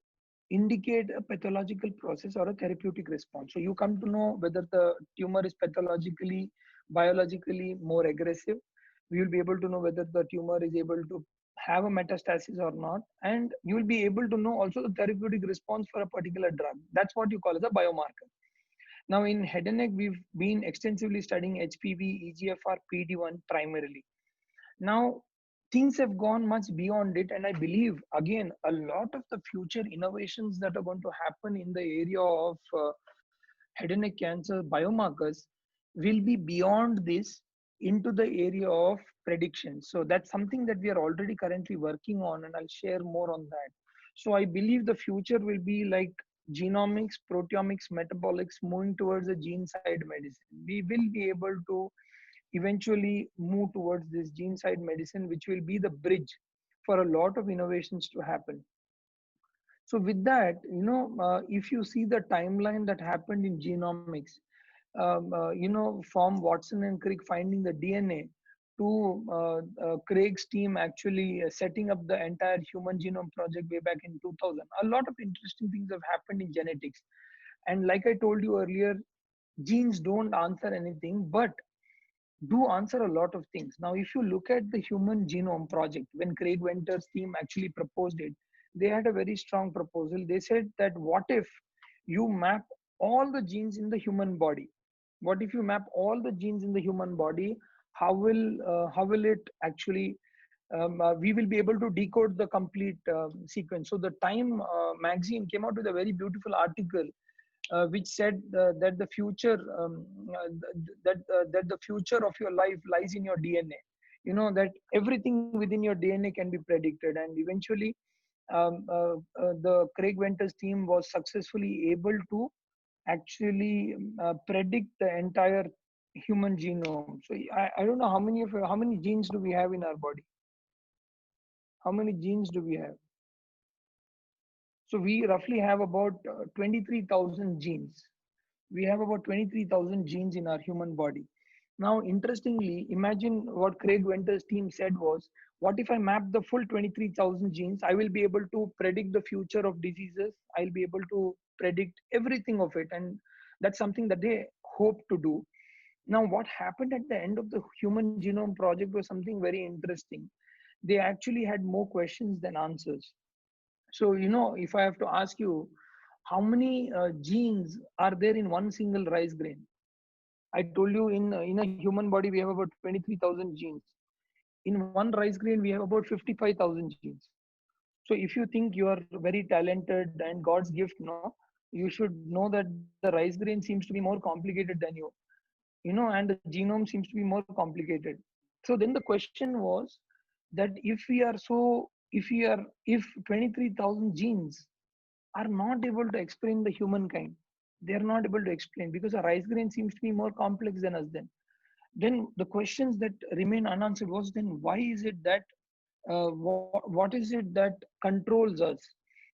indicate a pathological process or a therapeutic response. So you come to know whether the tumor is pathologically, biologically more aggressive. We will be able to know whether the tumor is able to have a metastasis or not. And you will be able to know also the therapeutic response for a particular drug. That's what you call as a biomarker. Now in head and neck, we've been extensively studying HPV, EGFR, PD-1 primarily. Now, things have gone much beyond it. And I believe, again, a lot of the future innovations that are going to happen in the area of head and neck cancer biomarkers will be beyond this into the area of prediction. So that's something that we are already currently working on, and I'll share more on that. So I believe the future will be like genomics, proteomics, metabolics, moving towards a gene side medicine. We will be able to eventually move towards this gene side medicine, which will be the bridge for a lot of innovations to happen. So with that, if you see the timeline that happened in genomics, from Watson and Crick finding the DNA to Craig's team actually setting up the entire human genome project way back in 2000, a lot of interesting things have happened in genetics. And like I told you earlier, genes don't answer anything, but do answer a lot of things. Now, if you look at the Human Genome Project, when Craig Venter's team actually proposed it, they had a very strong proposal. They said that what if you map all the genes in the human body? What if you map all the genes in the human body? How will it actually? We will be able to decode the complete sequence. So the Time magazine came out with a very beautiful article which said that the future that the future of your life lies in your DNA. That everything within your DNA can be predicted, and eventually the Craig Venter's team was successfully able to actually predict the entire human genome. So I don't know how many genes do we have in our body? How many genes do we have? So we roughly have about 23,000 genes. We have about 23,000 genes in our human body. Now, interestingly, imagine what Craig Venter's team said was, what if I map the full 23,000 genes? I will be able to predict the future of diseases. I'll be able to predict everything of it. And that's something that they hope to do. Now, what happened at the end of the Human Genome Project was something very interesting. They actually had more questions than answers. So, if I have to ask you, how many genes are there in one single rice grain? I told you in a human body, we have about 23,000 genes. In one rice grain, we have about 55,000 genes. So if you think you are very talented and God's gift, no, you should know that the rice grain seems to be more complicated than you, and the genome seems to be more complicated. So then the question was, that if 23,000 genes are not able to explain the humankind, they are not able to explain because a rice grain seems to be more complex than us. Then the questions that remain unanswered was, then why is it that what is it that controls us?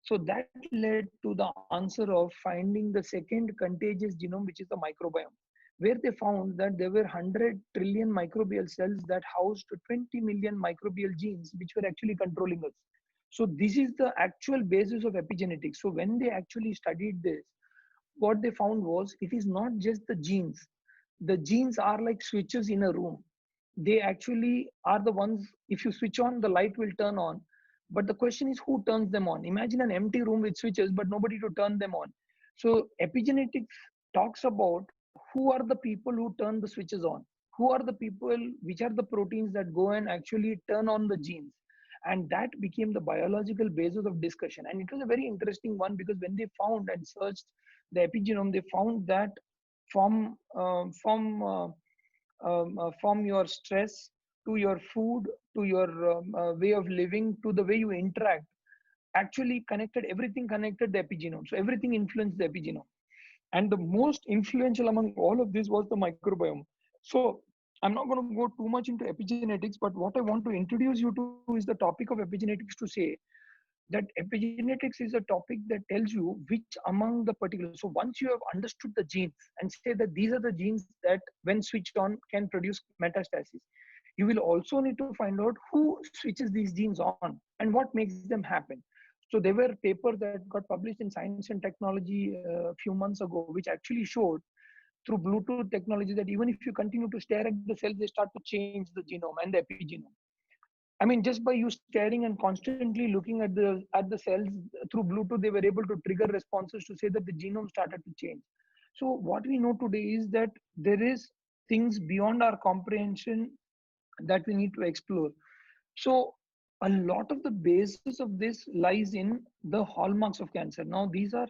So that led to the answer of finding the second contagious genome, which is the microbiome, where they found that there were 100 trillion microbial cells that housed 20 million microbial genes, which were actually controlling us. So this is the actual basis of epigenetics. So when they actually studied this, what they found was it is not just the genes. The genes are like switches in a room. They actually are the ones, if you switch on, the light will turn on. But the question is, who turns them on? Imagine an empty room with switches, but nobody to turn them on. So epigenetics talks about who are the people who turn the switches on, who are the people, which are the proteins that go and actually turn on the genes. And that became the biological basis of discussion. And it was a very interesting one because when they found and searched the epigenome, they found that from from your stress to your food to your way of living to the way you interact, actually connected, everything connected the epigenome. So everything influenced the epigenome. And the most influential among all of this was the microbiome. So I'm not going to go too much into epigenetics, but what I want to introduce you to is the topic of epigenetics, to say that epigenetics is a topic that tells you which among the particular. So once you have understood the genes and say that these are the genes that when switched on can produce metastasis, you will also need to find out who switches these genes on and what makes them happen. So there were papers that got published in Science and Technology a few months ago, which actually showed through Bluetooth technology that even if you continue to stare at the cells, they start to change the genome and the epigenome. I mean, just by you staring and constantly looking at the cells through Bluetooth, they were able to trigger responses to say that the genome started to change. So what we know today is that there is things beyond our comprehension that we need to explore. So a lot of the basis of this lies in the hallmarks of cancer. Now, these are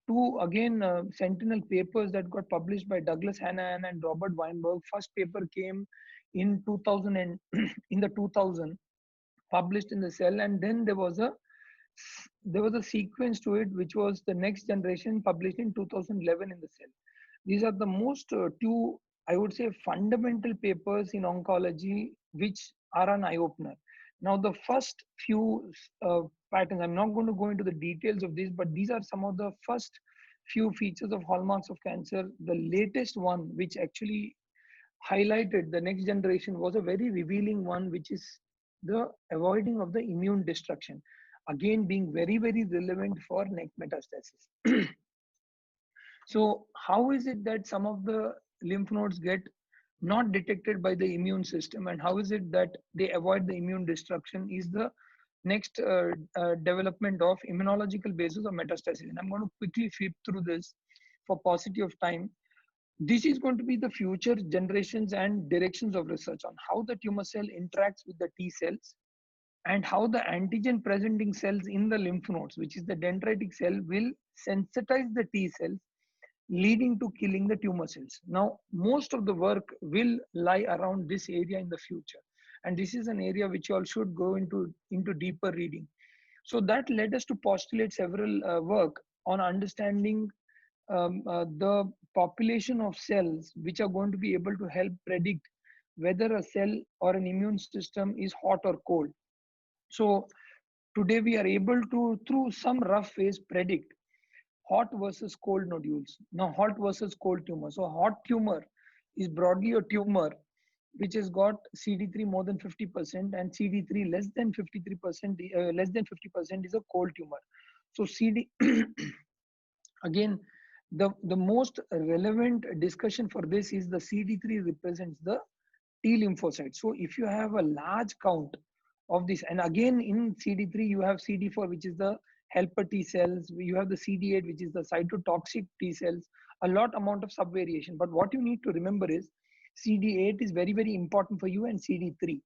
two, again, sentinel papers that got published by Douglas Hanahan and Robert Weinberg. First paper came in 2000 and in the 2000, published in the Cell, and then there was a sequence to it, which was the Next Generation, published in 2011 in the Cell. These are the most two, I would say, fundamental papers in oncology which are an eye opener. Now, the first few patterns, I'm not going to go into the details of this, but these are some of the first few features of hallmarks of cancer. The latest one, which actually highlighted the next generation, was a very revealing one, which is the avoiding of the immune destruction, again being very, very relevant for neck metastasis. So how is it that some of the lymph nodes get not detected by the immune system, and how is it that they avoid the immune destruction is the next development of immunological basis of metastasis. And I'm going to quickly flip through this for paucity of time. This is going to be the future generations and directions of research on how the tumor cell interacts with the T cells, and how the antigen presenting cells in the lymph nodes, which is the dendritic cell, will sensitize the T cells, leading to killing the tumor cells. Now, most of the work will lie around this area in the future. And this is an area which you all should go into deeper reading. So that led us to postulate several work on understanding the population of cells which are going to be able to help predict whether a cell or an immune system is hot or cold. So today we are able to, through some rough ways, predict hot versus cold nodules. Now, hot versus cold tumor. So hot tumor is broadly a tumor which has got CD3 more than 50% and CD3 less than 53%, less than 50% is a cold tumor. So CD, again, the most relevant discussion for this is the CD3 represents the T lymphocytes. So if you have a large count of this, and again in CD3 you have CD4, which is the helper T cells, you have the CD8, which is the cytotoxic T cells, a lot amount of subvariation. But what you need to remember is CD8 is very, very important for you, and CD3.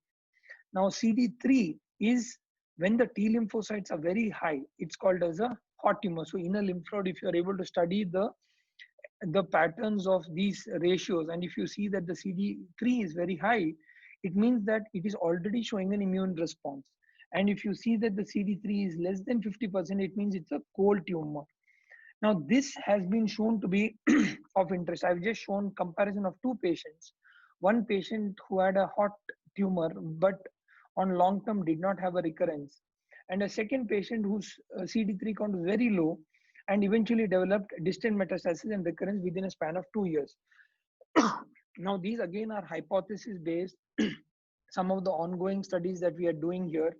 Now CD3 is when the T lymphocytes are very high, it's called as a hot tumor. So in a lymph node, if you are able to study the patterns of these ratios, and if you see that the CD3 is very high, it means that it is already showing an immune response. And if you see that the CD3 is less than 50%, it means it's a cold tumor. Now, this has been shown to be of interest. I've just shown comparison of two patients. One patient who had a hot tumor, but on long term did not have a recurrence. And a second patient whose CD3 count was very low and eventually developed distant metastasis and recurrence within a span of 2 years. Now, these again are hypothesis based, some of the ongoing studies that we are doing here,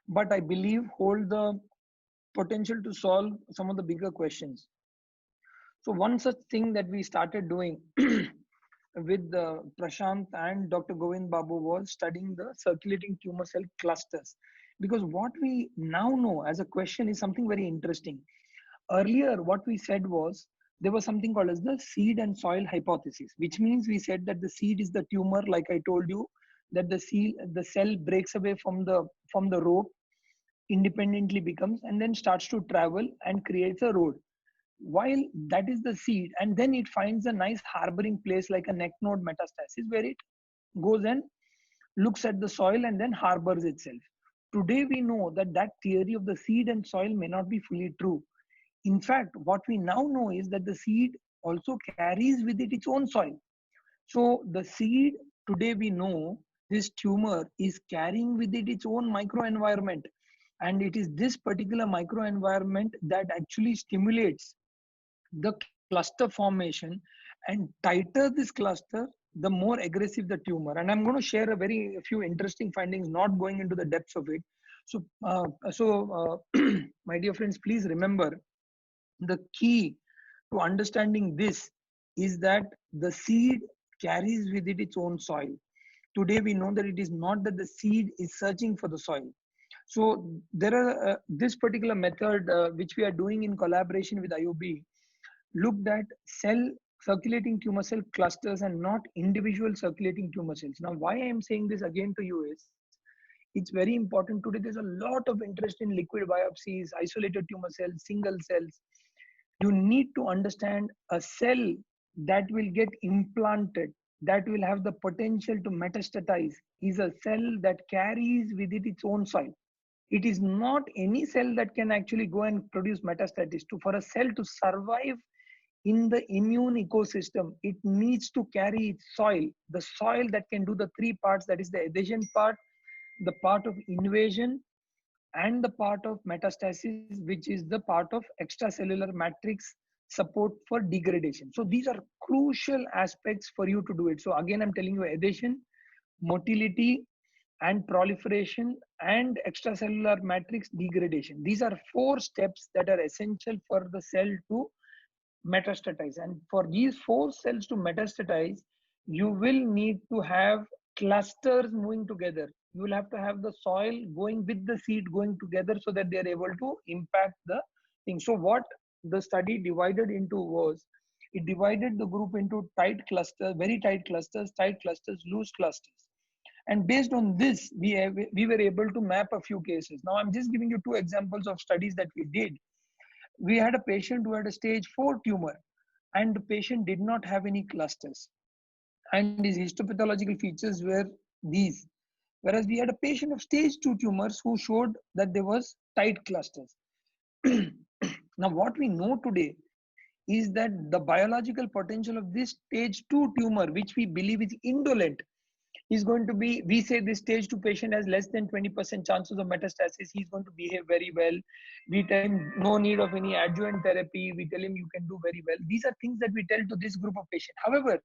but I believe hold the potential to solve some of the bigger questions. So one such thing that we started doing with Prashant and Dr. Govind Babu was studying the circulating tumor cell clusters. Because what we now know as a question is something very interesting. Earlier, what we said was there was something called as the seed and soil hypothesis, which means we said that the seed is the tumor, like I told you, that the cell breaks away from the rope, independently becomes, and then starts to travel and creates a road. While that is the seed, and then it finds a nice harboring place like a neck node metastasis where it goes and looks at the soil and then harbors itself. Today we know that that theory of the seed and soil may not be fully true. In fact, what we now know is that the seed also carries with it its own soil. So the seed, today we know this tumor is carrying with it its own microenvironment. And it is this particular microenvironment that actually stimulates the cluster formation, and tighter this cluster, the more aggressive the tumor. And I'm going to share a few interesting findings, not going into the depths of it. So my dear friends, please remember the key to understanding this is that the seed carries with it its own soil. Today we know that it is not that the seed is searching for the soil. So there are this particular method which we are doing in collaboration with IOB looked at circulating tumor cell clusters and not individual circulating tumor cells. Now, why I am saying this again to you is, it's very important today. There's a lot of interest in liquid biopsies, isolated tumor cells, single cells. You need to understand a cell that will get implanted, that will have the potential to metastatize, is a cell that carries with it its own soil. It is not any cell that can actually go and produce metastasis. For a cell to survive in the immune ecosystem, it needs to carry its soil, the soil that can do the three parts, that is the adhesion part, the part of invasion, and the part of metastasis, which is the part of extracellular matrix support for degradation. So these are crucial aspects for you to do it. So again, I'm telling you, adhesion, motility, and proliferation, and extracellular matrix degradation. These are 4 steps that are essential for the cell to metastatize. And for these 4 cells to metastatize, you will need to have clusters moving together. You will have to have the soil going with the seed going together so that they are able to impact the thing. So what the study divided into was, it divided the group into tight clusters, very tight clusters, loose clusters. And based on this, we were able to map a few cases. Now I'm just giving you 2 examples of studies that we did. We had a patient who had a stage 4 tumor, and the patient did not have any clusters, and his histopathological features were these. Whereas we had a patient of stage 2 tumors who showed that there was tight clusters. Now what we know today is that the biological potential of this stage 2 tumor, which we believe is indolent, is going to be, we say this stage 2 patient has less than 20% chances of metastasis. He's going to behave very well. We tell him no need of any adjuvant therapy. We tell him you can do very well. These are things that we tell to this group of patients. However,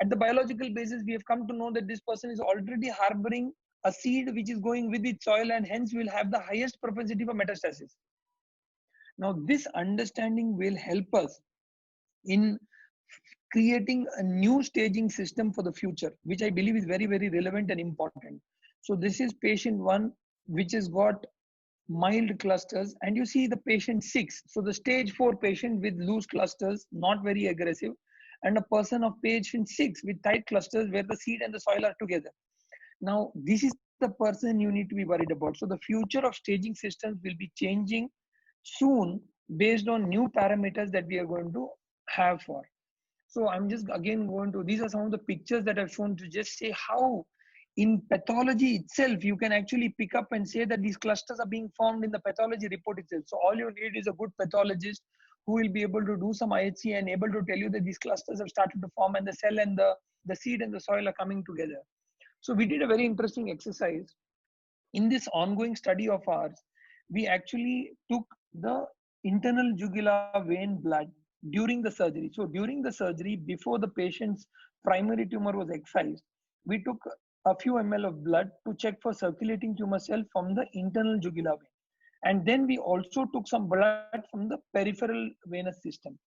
at the biological basis, we have come to know that this person is already harboring a seed which is going with its soil, and hence will have the highest propensity for metastasis. Now, this understanding will help us in creating a new staging system for the future, which I believe is very, very relevant and important. So this is patient 1, which has got mild clusters, and you see the patient 6. So the stage 4 patient with loose clusters, not very aggressive, and a person of patient 6 with tight clusters where the seed and the soil are together. Now, this is the person you need to be worried about. So the future of staging systems will be changing soon based on new parameters that we are going to have for. So I'm just again going to, these are some of the pictures that I've shown to just say how in pathology itself, you can actually pick up and say that these clusters are being formed in the pathology report itself. So all you need is a good pathologist who will be able to do some IHC and able to tell you that these clusters have started to form and the cell and the seed and the soil are coming together. So we did a very interesting exercise. In this ongoing study of ours, we actually took the internal jugular vein blood during the surgery. So during the surgery, before the patient's primary tumor was excised, we took a few ml of blood to check for circulating tumor cell from the internal jugular vein. And then we also took some blood from the peripheral venous system.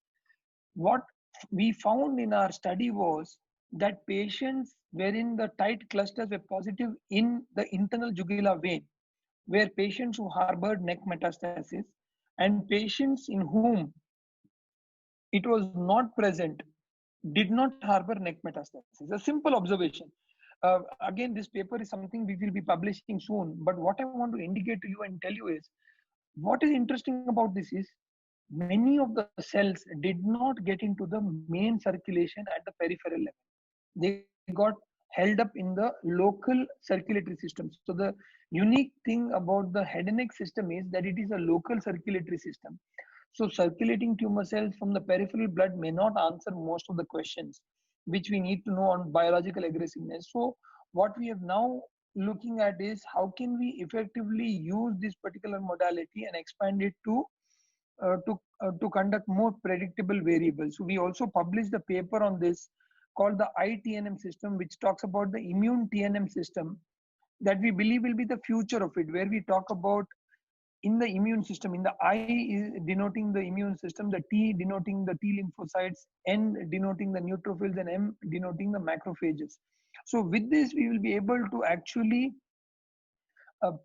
What we found in our study was that patients wherein the tight clusters were positive in the internal jugular vein were patients who harbored neck metastasis, and patients in whom it was not present did not harbor neck metastasis. A simple observation. Again, this paper is something we will be publishing soon, but what I want to indicate to you and tell you is, what is interesting about this is many of the cells did not get into the main circulation at the peripheral level. They got held up in the local circulatory system. So the unique thing about the head and neck system is that it is a local circulatory system. So circulating tumor cells from the peripheral blood may not answer most of the questions which we need to know on biological aggressiveness. So what we have now looking at is how can we effectively use this particular modality and expand it to conduct more predictable variables. So we also published a paper on this called the iTNM system, which talks about the immune TNM system that we believe will be the future of it, where we talk about in the immune system, in the I is denoting the immune system, the T denoting the T lymphocytes, N denoting the neutrophils, and M denoting the macrophages. So with this, we will be able to actually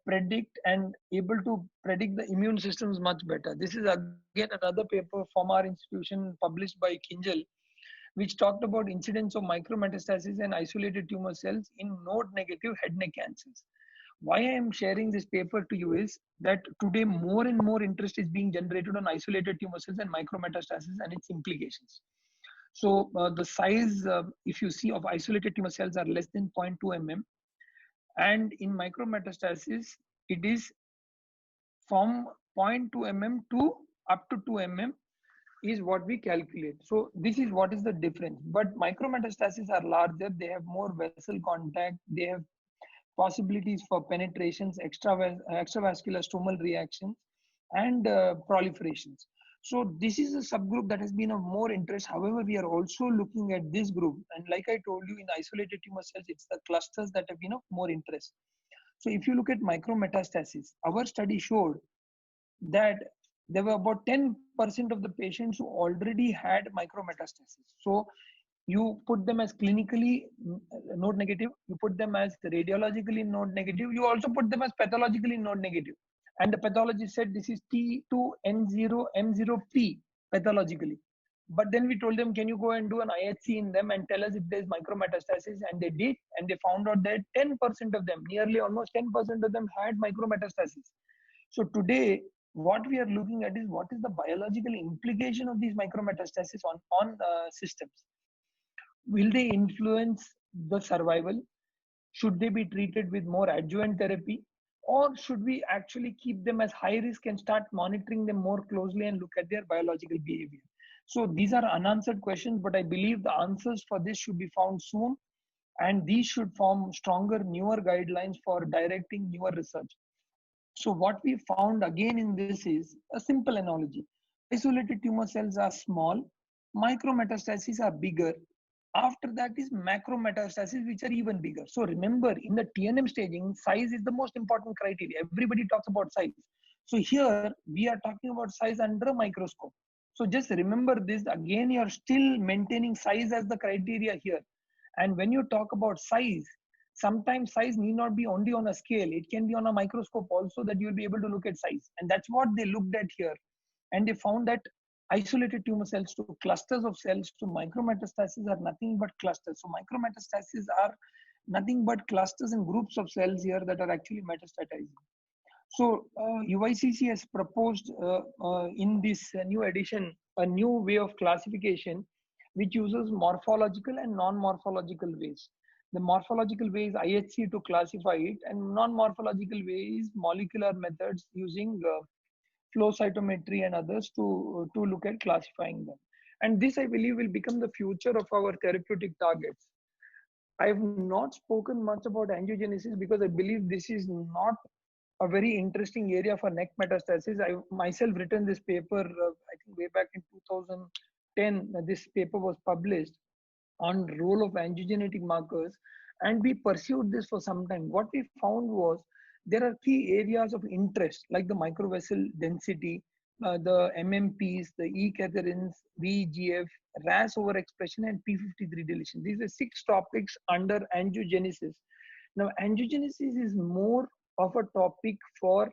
predict and able to predict the immune systems much better. This is again another paper from our institution published by Kinjal, which talked about incidence of micrometastasis and isolated tumor cells in node-negative head neck cancers. Why I am sharing this paper to you is that today more and more interest is being generated on isolated tumor cells and micrometastasis and its implications. So the size, if you see, of isolated tumor cells are less than 0.2 mm, and in micrometastasis it is from 0.2 mm to up to 2 mm is what we calculate. So this is what is the difference. But micrometastases are larger, they have more vessel contact, they have possibilities for penetrations, extravascular stromal reactions, and proliferations. So this is a subgroup that has been of more interest. However, we are also looking at this group, and like I told you, in isolated tumor cells, it's the clusters that have been of more interest. So if you look at micrometastasis, our study showed that there were about 10% of the patients who already had micrometastasis. So you put them as clinically node negative, you put them as radiologically node negative, you also put them as pathologically node negative. And the pathologist said this is T2N0M0P pathologically. But then we told them, can you go and do an IHC in them and tell us if there's micrometastasis? And they did, and they found out that 10% of them, nearly almost 10% of them had micrometastasis. So today, what we are looking at is what is the biological implication of these micrometastasis on systems. Will they influence the survival? Should they be treated with more adjuvant therapy? Or should we actually keep them as high risk and start monitoring them more closely and look at their biological behavior? So these are unanswered questions, but I believe the answers for this should be found soon. And these should form stronger, newer guidelines for directing newer research. So what we found again in this is a simple analogy. Isolated tumor cells are small, micrometastases are bigger. After that is macrometastases, which are even bigger. So remember, in the TNM staging, size is the most important criteria. Everybody talks about size. So here we are talking about size under a microscope. So just remember this, again, you're still maintaining size as the criteria here. And when you talk about size, sometimes size need not be only on a scale. It can be on a microscope also, that you'll be able to look at size. And that's what they looked at here. And they found that isolated tumor cells to clusters of cells to micrometastases are nothing but clusters. So micrometastases are nothing but clusters and groups of cells here that are actually metastatizing. So UICC has proposed in this new edition a new way of classification which uses morphological and non-morphological ways. The morphological way is IHC to classify it, and non-morphological way is molecular methods using flow cytometry and others to look at classifying them. And this, I believe, will become the future of our therapeutic targets. I have not spoken much about angiogenesis because I believe this is not a very interesting area for neck metastasis. I myself written this paper, I think way back in 2010, this paper was published on role of angiogenetic markers, and we pursued this for some time. What we found was there are key areas of interest like the microvessel density, the MMPs, the E-catherins, VEGF, RAS overexpression, and P53 deletion. These are 6 topics under angiogenesis. Now, angiogenesis is more of a topic for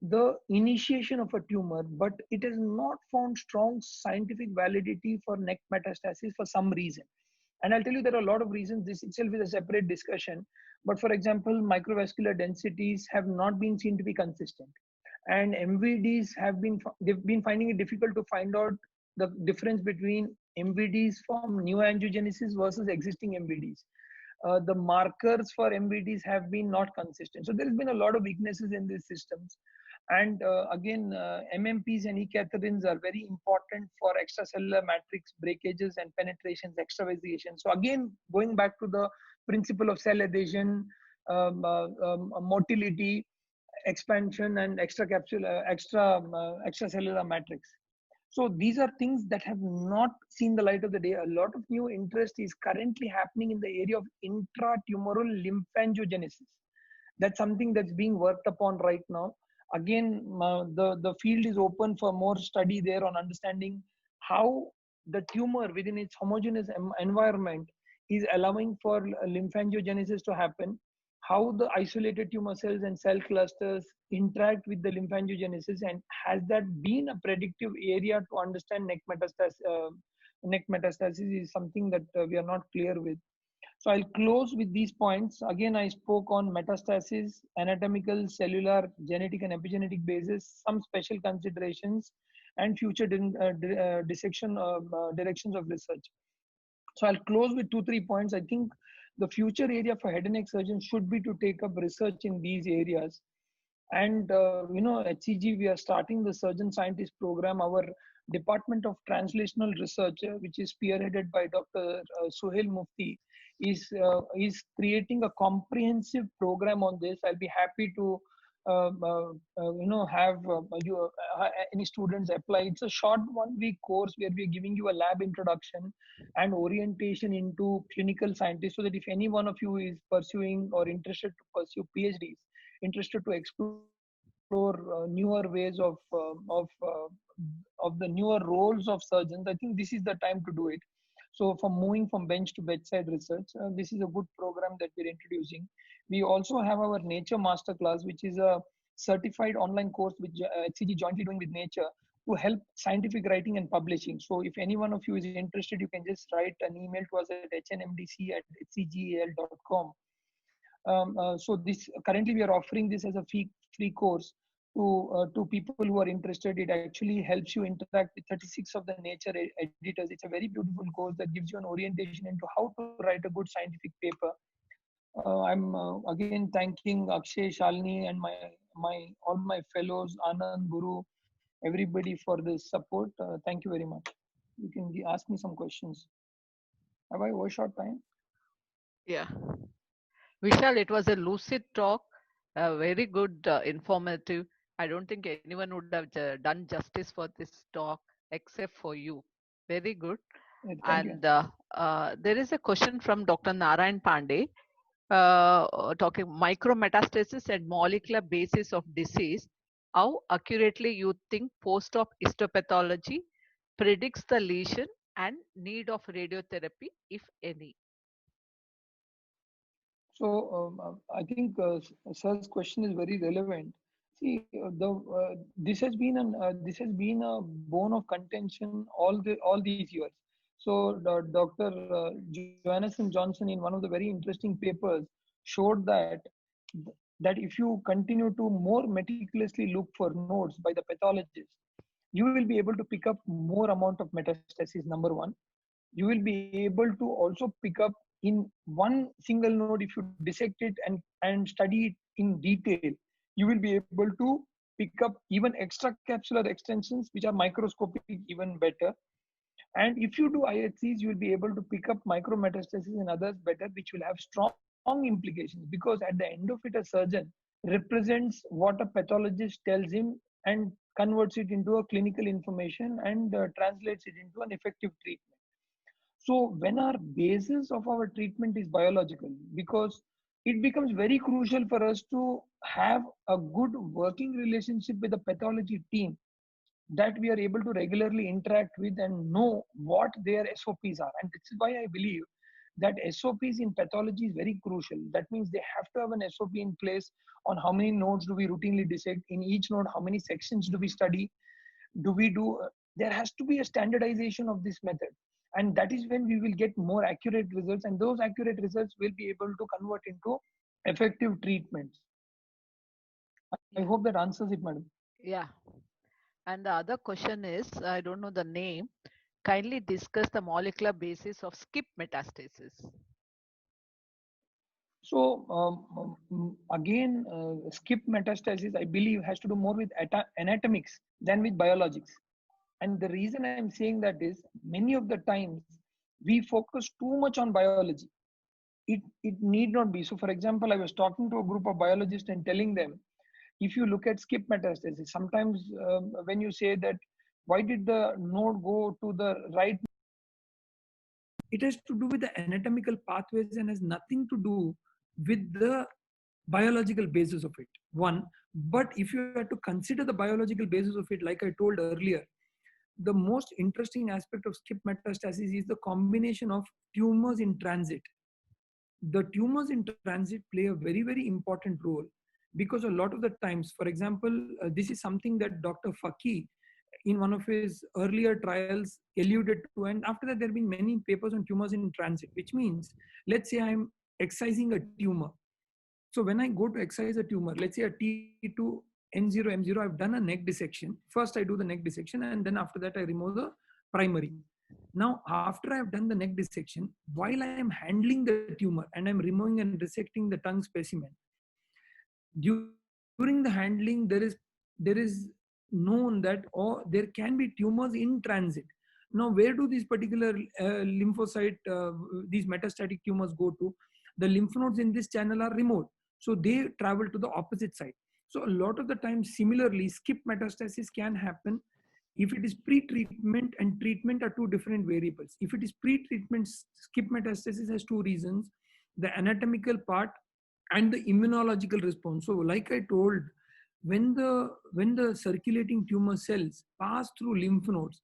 the initiation of a tumor, but it has not found strong scientific validity for neck metastasis for some reason. And I'll tell you there are a lot of reasons. This itself is a separate discussion. But for example, microvascular densities have not been seen to be consistent. And MVDs they've been finding it difficult to find out the difference between MVDs from new angiogenesis versus existing MVDs. The markers for MVDs have been not consistent. So there has been a lot of weaknesses in these systems. And again, MMPs and E-catherins are very important for extracellular matrix breakages and penetrations, extravasation. So again, going back to the principle of cell adhesion, motility, expansion, and extracellular matrix. So these are things that have not seen the light of the day. A lot of new interest is currently happening in the area of intratumoral lymphangiogenesis. That's something that's being worked upon right now. Again, the field is open for more study there on understanding how the tumor within its homogeneous environment is allowing for lymphangiogenesis to happen, how the isolated tumor cells and cell clusters interact with the lymphangiogenesis, and has that been a predictive area to understand neck metastasis? Neck metastasis is something that we are not clear with. So I'll close with these points. Again, I spoke on metastasis, anatomical, cellular, genetic, and epigenetic basis, some special considerations, and future directions of research. So I'll close with 2-3 points. I think the future area for head and neck surgeons should be to take up research in these areas. And HCG, we are starting the surgeon scientist program. Our Department of Translational Research, which is spearheaded by Dr. Suhail Mufti, is creating a comprehensive program on this. I'll be happy to have any students apply. It's a short 1-week course where we're giving you a lab introduction and orientation into clinical scientists, so that if any one of you is pursuing or interested to pursue PhDs, interested to explore newer ways of the newer roles of surgeons, I think this is the time to do it. So for moving from bench to bedside research, this is a good program that we're introducing. We also have our Nature Masterclass, which is a certified online course which HCG jointly doing with Nature to help scientific writing and publishing. So if any one of you is interested, you can just write an email to us at hnmdc@hcgal.com. So this currently we are offering this as a free course to people who are interested. It actually helps you interact with 36 of the Nature editors. It's a very beautiful course that gives you an orientation into how to write a good scientific paper. I'm again thanking Akshay, Shalini, and all my fellows, Anand, Guru, everybody for this support. Thank you very much. You can ask me some questions. Have I overshot time? Yeah. Vishal, it was a lucid talk, very good, informative. I don't think anyone would have done justice for this talk except for you. Very good. Yeah, and there is a question from Dr. Narayan Pandey, talking micrometastasis and molecular basis of disease. How accurately you think post-op histopathology predicts the lesion and need of radiotherapy, if any? So I think sir's question is very relevant. See, this has been a bone of contention all these years. So Dr. Johannesson Johnson, in one of the very interesting papers, showed that if you continue to more meticulously look for nodes by the pathologist, you will be able to pick up more amount of metastasis. Number one, you will be able to also pick up in one single node, if you dissect it and study it in detail, you will be able to pick up even extracapsular extensions, which are microscopic even better. And if you do IHCs, you will be able to pick up micrometastasis and others better, which will have strong implications, because at the end of it, a surgeon represents what a pathologist tells him and converts it into a clinical information and translates it into an effective treatment. So when our basis of our treatment is biological, because it becomes very crucial for us to have a good working relationship with the pathology team that we are able to regularly interact with and know what their SOPs are. And this is why I believe that SOPs in pathology is very crucial. That means they have to have an SOP in place on how many nodes do we routinely dissect, in each node, how many sections do we study, there has to be a standardization of this method. And that is when we will get more accurate results, and those accurate results will be able to convert into effective treatments. I hope that answers it, madam. Yeah. And the other question is, I don't know the name. Kindly discuss the molecular basis of skip metastasis. So again, skip metastasis, I believe, has to do more with anatomics than with biologics. And the reason I'm saying that is, many of the times we focus too much on biology. It need not be. So for example, I was talking to a group of biologists and telling them, if you look at skip metastasis, sometimes when you say that, why did the node go to the right? It has to do with the anatomical pathways and has nothing to do with the biological basis of it. One, but if you have to consider the biological basis of it, like I told earlier, the most interesting aspect of skip metastasis is the combination of tumors in transit. The tumors in transit play a very, very important role, because a lot of the times, for example, this is something that Dr. Faki in one of his earlier trials alluded to, and after that there have been many papers on tumors in transit, which means, let's say I'm excising a tumor. So when I go to excise a tumor, let's say a T2 N0 M0, I've done a neck dissection. First I do the neck dissection, and then after that I remove the primary. Now, after I've done the neck dissection, while I am handling the tumor and I'm removing and resecting the tongue specimen, during the handling, there is known that there can be tumors in transit. Now, where do these particular lymphocyte, these metastatic tumors go to? The lymph nodes in this channel are removed, so they travel to the opposite side. So a lot of the time, similarly, skip metastasis can happen if it is pre-treatment and treatment are two different variables. If it is pre-treatment, skip metastasis has two reasons: the anatomical part and the immunological response. So like I told, when the circulating tumor cells pass through lymph nodes,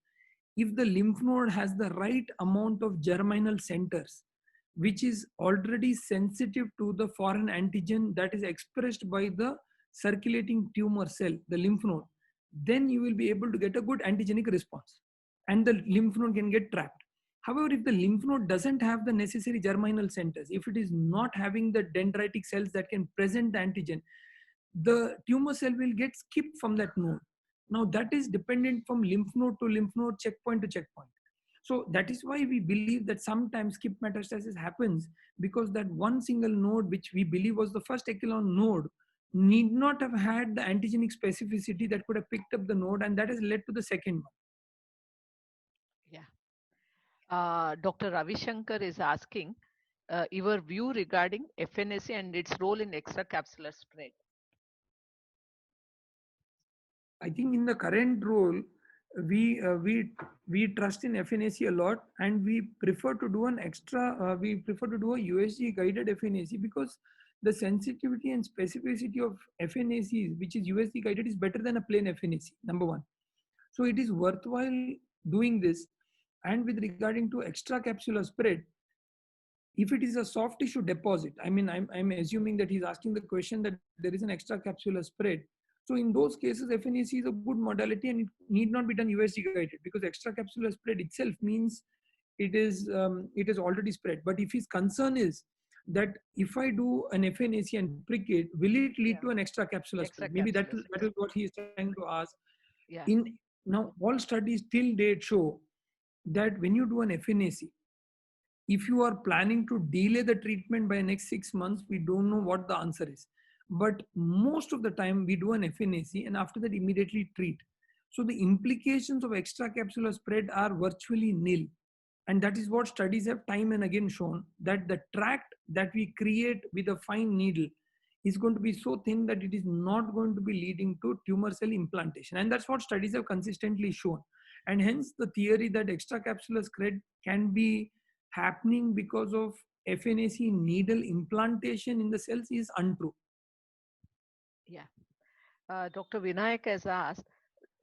if the lymph node has the right amount of germinal centers, which is already sensitive to the foreign antigen that is expressed by the circulating tumor cell, the lymph node, then you will be able to get a good antigenic response and the lymph node can get trapped. However, if the lymph node doesn't have the necessary germinal centers, if it is not having the dendritic cells that can present the antigen, the tumor cell will get skipped from that node. Now that is dependent from lymph node to lymph node, checkpoint to checkpoint. So that is why we believe that sometimes skip metastasis happens, because that one single node, which we believe was the first echelon node, need not have had the antigenic specificity that could have picked up the node, and that has led to the second one. Yeah. Dr. Ravi Shankar is asking your view regarding FNAC and its role in extracapsular spread. I think in the current role, we trust in FNAC a lot, and we prefer to do we prefer to do a USG guided FNAC, because the sensitivity and specificity of FNAC, which is USG guided, is better than a plain FNAC, number one. So it is worthwhile doing this. And with regarding to extracapsular spread, if it is a soft tissue deposit, I mean, I'm assuming that he's asking the question that there is an extracapsular spread. So in those cases, FNAC is a good modality and it need not be done USG guided, because extracapsular spread itself means it is already spread. But if his concern is that if I do an FNAC and prick it, will it lead to an extracapsular spread? Maybe that is what he is trying to ask. Yeah. Now all studies till date show that when you do an FNAC, If you are planning to delay the treatment by next 6 months, we don't know what the answer is. But most of the time we do an FNAC and after that immediately treat. So the implications of extracapsular spread are virtually nil. And that is what studies have time and again shown, that the tract that we create with a fine needle is going to be so thin that it is not going to be leading to tumor cell implantation. And that's what studies have consistently shown. And hence the theory that extracapsular spread can be happening because of FNAC needle implantation in the cells is untrue. Yeah. Dr. Vinayak has asked,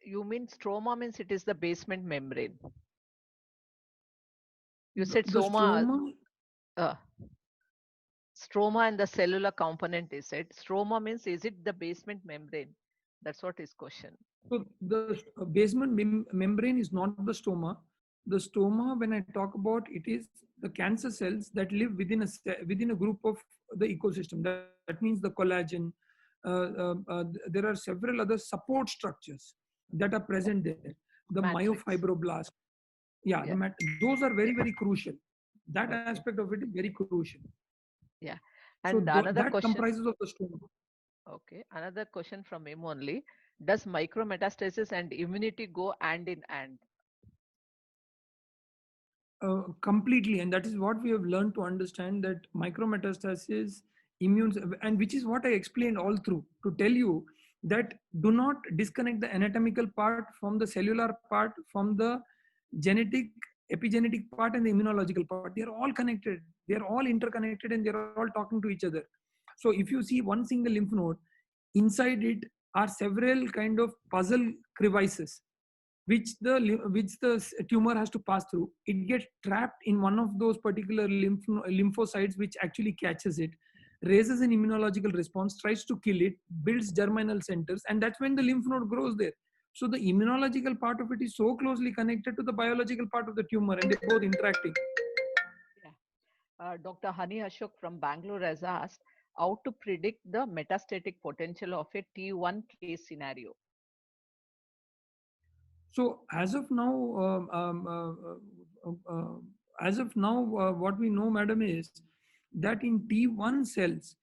you mean stroma means it is the basement membrane? You said The stroma, stroma and the cellular component is said. Stroma means is it the basement membrane? That's what his question. so the basement membrane is not the stoma. The stoma, when I talk about it, is the cancer cells that live within a group of the ecosystem. That means the collagen. There are several other support structures that are present there. The Matrix. myofibroblast. Yeah, Yeah. those are very, very crucial. That Okay. aspect of it is very crucial. Yeah. So And another that question. comprises of the stoma. Okay. Another question from him only. Does micrometastasis and immunity go hand in hand? Completely, and that is what we have learned to understand, that micrometastasis, immune, and which is what I explained all through to tell you that do not disconnect the anatomical part from the cellular part, from the genetic epigenetic part and the immunological part. They are all connected, they are all interconnected, and they are all talking to each other. So if you see one single lymph node, inside it are several kind of puzzle crevices which the tumor has to pass through. It gets trapped in one of those particular lymphocytes, which actually catches it, raises an immunological response, tries to kill it, builds germinal centers, and that's when the lymph node grows there. So the immunological part of it is so closely connected to the biological part of the tumor, and they're both interacting. Yeah. Dr. Hani Ashok from Bangalore has asked how to predict the metastatic potential of a T1 case scenario. So as of now, what we know, madam, is that in T1 cells,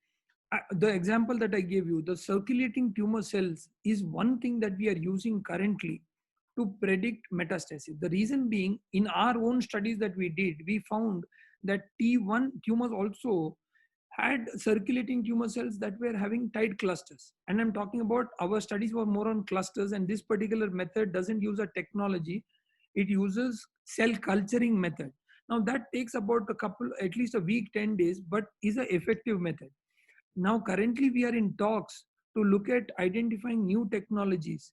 the example that I gave you, the circulating tumor cells is one thing that we are using currently to predict metastasis. The reason being, in our own studies that we did, we found that T1 tumors also had circulating tumor cells that were having tight clusters. And I'm talking about, our studies were more on clusters, and this particular method doesn't use a technology. It uses cell culturing method. Now that takes about at least a week, 10 days, but is an effective method. Now currently we are in talks to look at identifying new technologies,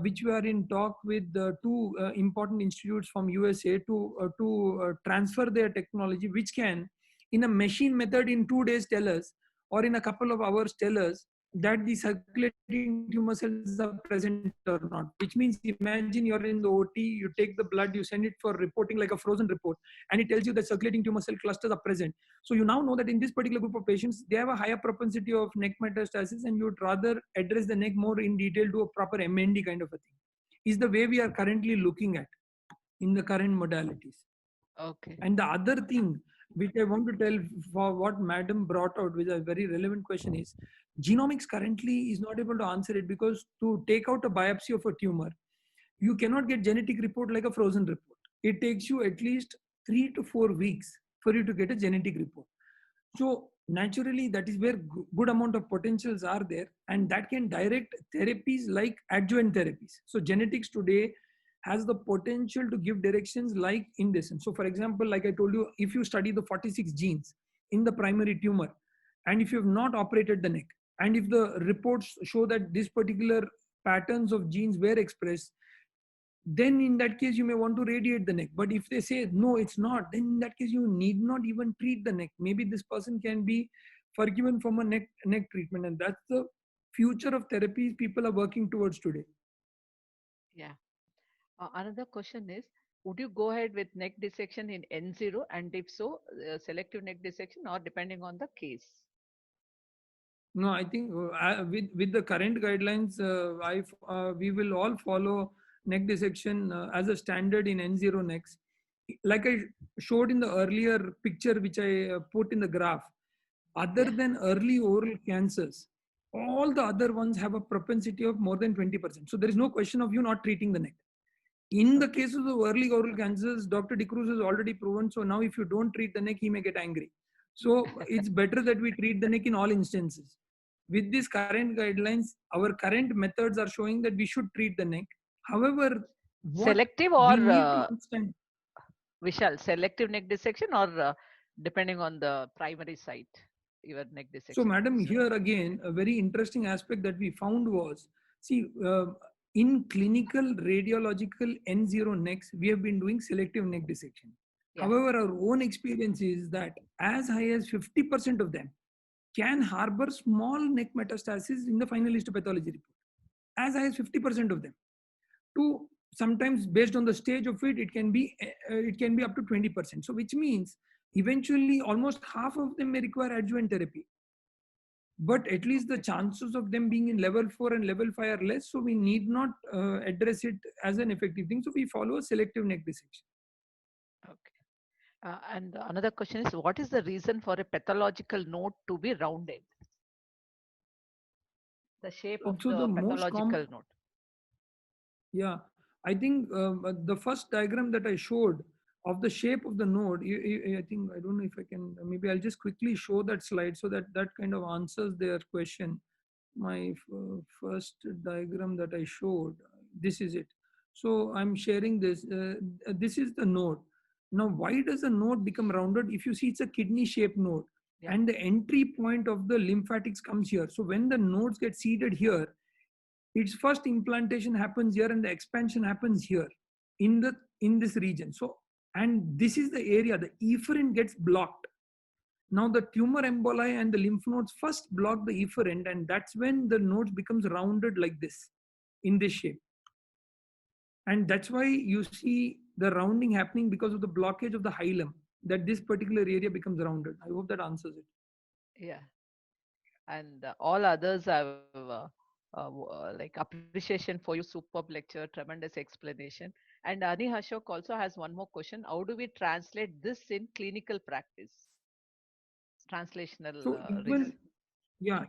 which we are in talk with two important institutes from USA to transfer their technology, which can, in a machine method, in 2 days tell us, or in a couple of hours tell us that the circulating tumor cells are present or not. Which means, imagine you're in the OT, you take the blood, you send it for reporting like a frozen report, and it tells you that circulating tumor cell clusters are present. So you now know that in this particular group of patients, they have a higher propensity of neck metastasis, and you would rather address the neck more in detail, do a proper MND kind of a thing. Is the way we are currently looking at in the current modalities. Okay. And the other thing which I want to tell, for what madam brought out, which is a very relevant question, is genomics currently is not able to answer it, because to take out a biopsy of a tumor, you cannot get genetic report like a frozen report. It takes you at least 3 to 4 weeks for you to get a genetic report. So naturally, that is where good amount of potentials are there, and that can direct therapies like adjuvant therapies. So genetics today has the potential to give directions like in this. And so for example, like I told you, if you study the 46 genes in the primary tumor, and if you have not operated the neck, and if the reports show that this particular patterns of genes were expressed, then in that case you may want to radiate the neck. But if they say no, it's not, then in that case you need not even treat the neck. Maybe this person can be forgiven from a neck treatment, and that's the future of therapies people are working towards today. Yeah. Another question is, would you go ahead with neck dissection in N0, and if so, selective neck dissection, or depending on the case? No, I think with the current guidelines, we will all follow neck dissection as a standard in N0 necks. like I showed in the earlier picture, which I put in the graph, other Yeah. than early oral cancers, all the other ones have a propensity of more than 20%. So there is no question of you not treating the neck. In the cases of early oral cancers, Dr. DeCruz has already proven. So now if you don't treat the neck, he may get angry. So it's better that we treat the neck in all instances. With these current guidelines, our current methods are showing that we should treat the neck. However, what Selective or we need to understand. Vishal, selective neck dissection or depending on the primary site, your neck So, dissection madam, goes. here again, a very interesting aspect that we found was, see, in clinical radiological N0 necks, we have been doing selective neck dissection. Yeah. However, our own experience is that as high as 50% of them can harbor small neck metastasis in the final histopathology report. As high as 50% of them. To sometimes based on the stage of it can be up to 20%. So which means eventually almost half of them may require adjuvant therapy, but at least the chances of them being in level 4 and level 5 are less, so we need not address it as an effective thing, so we follow a selective neck dissection. Okay. And another question is, what is the reason for a pathological node to be rounded? The shape of So the the most pathological common, node. yeah, I think the first diagram that I showed of the shape of the node, I think, I don't know if I can, maybe I'll just quickly show that slide so that that kind of answers their question. My first diagram that I showed, this is it. So I'm sharing this. This is the node. Now, why does the node become rounded? If you see, it's a kidney shaped node. Yeah. And the entry point of the lymphatics comes here. So when the nodes get seeded here, its first implantation happens here and the expansion happens here in this region. So, and this is the area the efferent gets blocked. Now the tumor emboli and the lymph nodes first block the efferent, and that's when the nodes becomes rounded like this, in this shape. And that's why you see the rounding happening because of the blockage of the hilum, that this particular area becomes rounded. I hope that answers it. Yeah. And all others have like appreciation for you, superb lecture, tremendous explanation. And Ani Ashok also has one more question. How do we translate this in clinical practice? Translational So reason.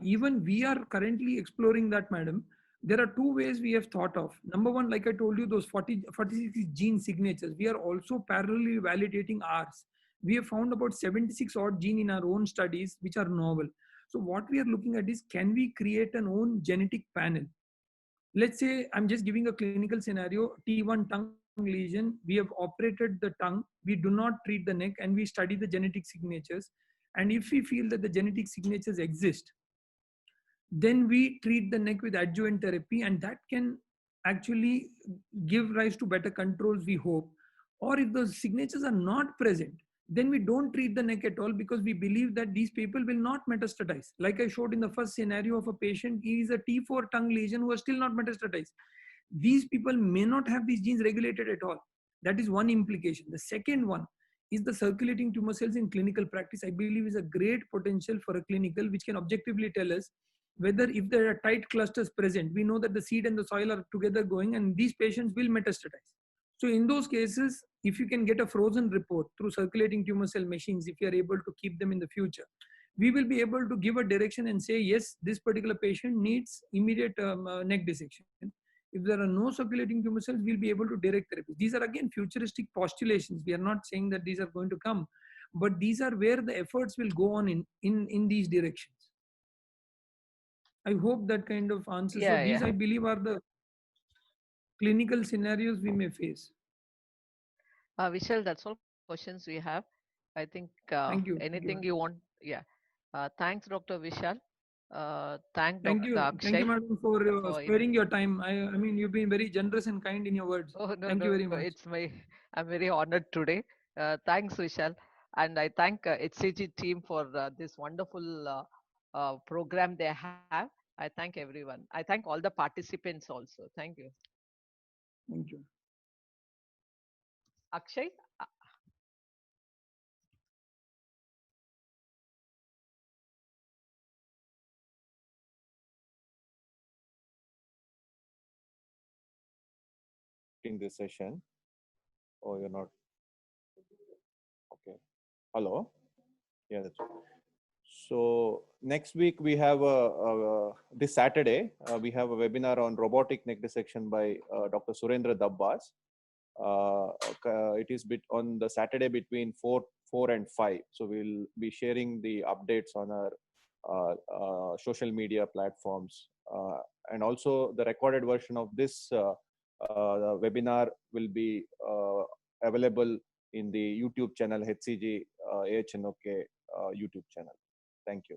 even we are currently exploring that, madam. There are two ways we have thought of. Number one, like I told you, those 46 gene signatures, we are also parallelly validating ours. We have found about 76 odd gene in our own studies, which are novel. So what we are looking at is, can we create an own genetic panel? Let's say I'm just giving a clinical scenario, T1 tongue lesion, we have operated the tongue, we do not treat the neck, and we study the genetic signatures. And if we feel that the genetic signatures exist, then we treat the neck with adjuvant therapy, and that can actually give rise to better controls, we hope. Or if those signatures are not present, then we don't treat the neck at all, because we believe that these people will not metastatize. Like I showed in the first scenario of a patient, he is a T4 tongue lesion who has still not metastasized. These people may not have these genes regulated at all. That is one implication. The second one is the circulating tumor cells in clinical practice, I believe, is a great potential for a clinical, which can objectively tell us whether, if there are tight clusters present, we know that the seed and the soil are together going, and these patients will metastatize. So in those cases, if you can get a frozen report through circulating tumor cell machines, if you are able to keep them in the future, we will be able to give a direction and say, yes, this particular patient needs immediate neck dissection. If there are no circulating tumor cells, we'll be able to direct therapy. These are again futuristic postulations. We are not saying that these are going to come, but these are where the efforts will go on in these directions. I hope that kind of answers. So Yeah, these, yeah. I believe, are the clinical scenarios we may face. Vishal, that's all questions we have. I think Thank you. Thank anything you. you want. Yeah. Thanks, Dr. Vishal. Thank Thank Dr. you. Thank you, Akshay madam, for for sparing your time. I mean, you've been very generous and kind in your words. Oh, no, Thank you no, very much. it's my, I'm very honored today. Thanks, Vishal. And I thank HCG team for this wonderful program they have. I thank everyone. I thank all the participants also. Thank you. Thank you. Akshay, In this session, or you're not Hello. Yeah, that's right. So next week we have this Saturday we have a webinar on robotic neck dissection by Dr. Surendra Dabbas. It is on the Saturday between 4 and 5. So we'll be sharing the updates on our social media platforms, and also the recorded version of this webinar will be available in the YouTube channel HCG AHNOK YouTube channel. Thank you.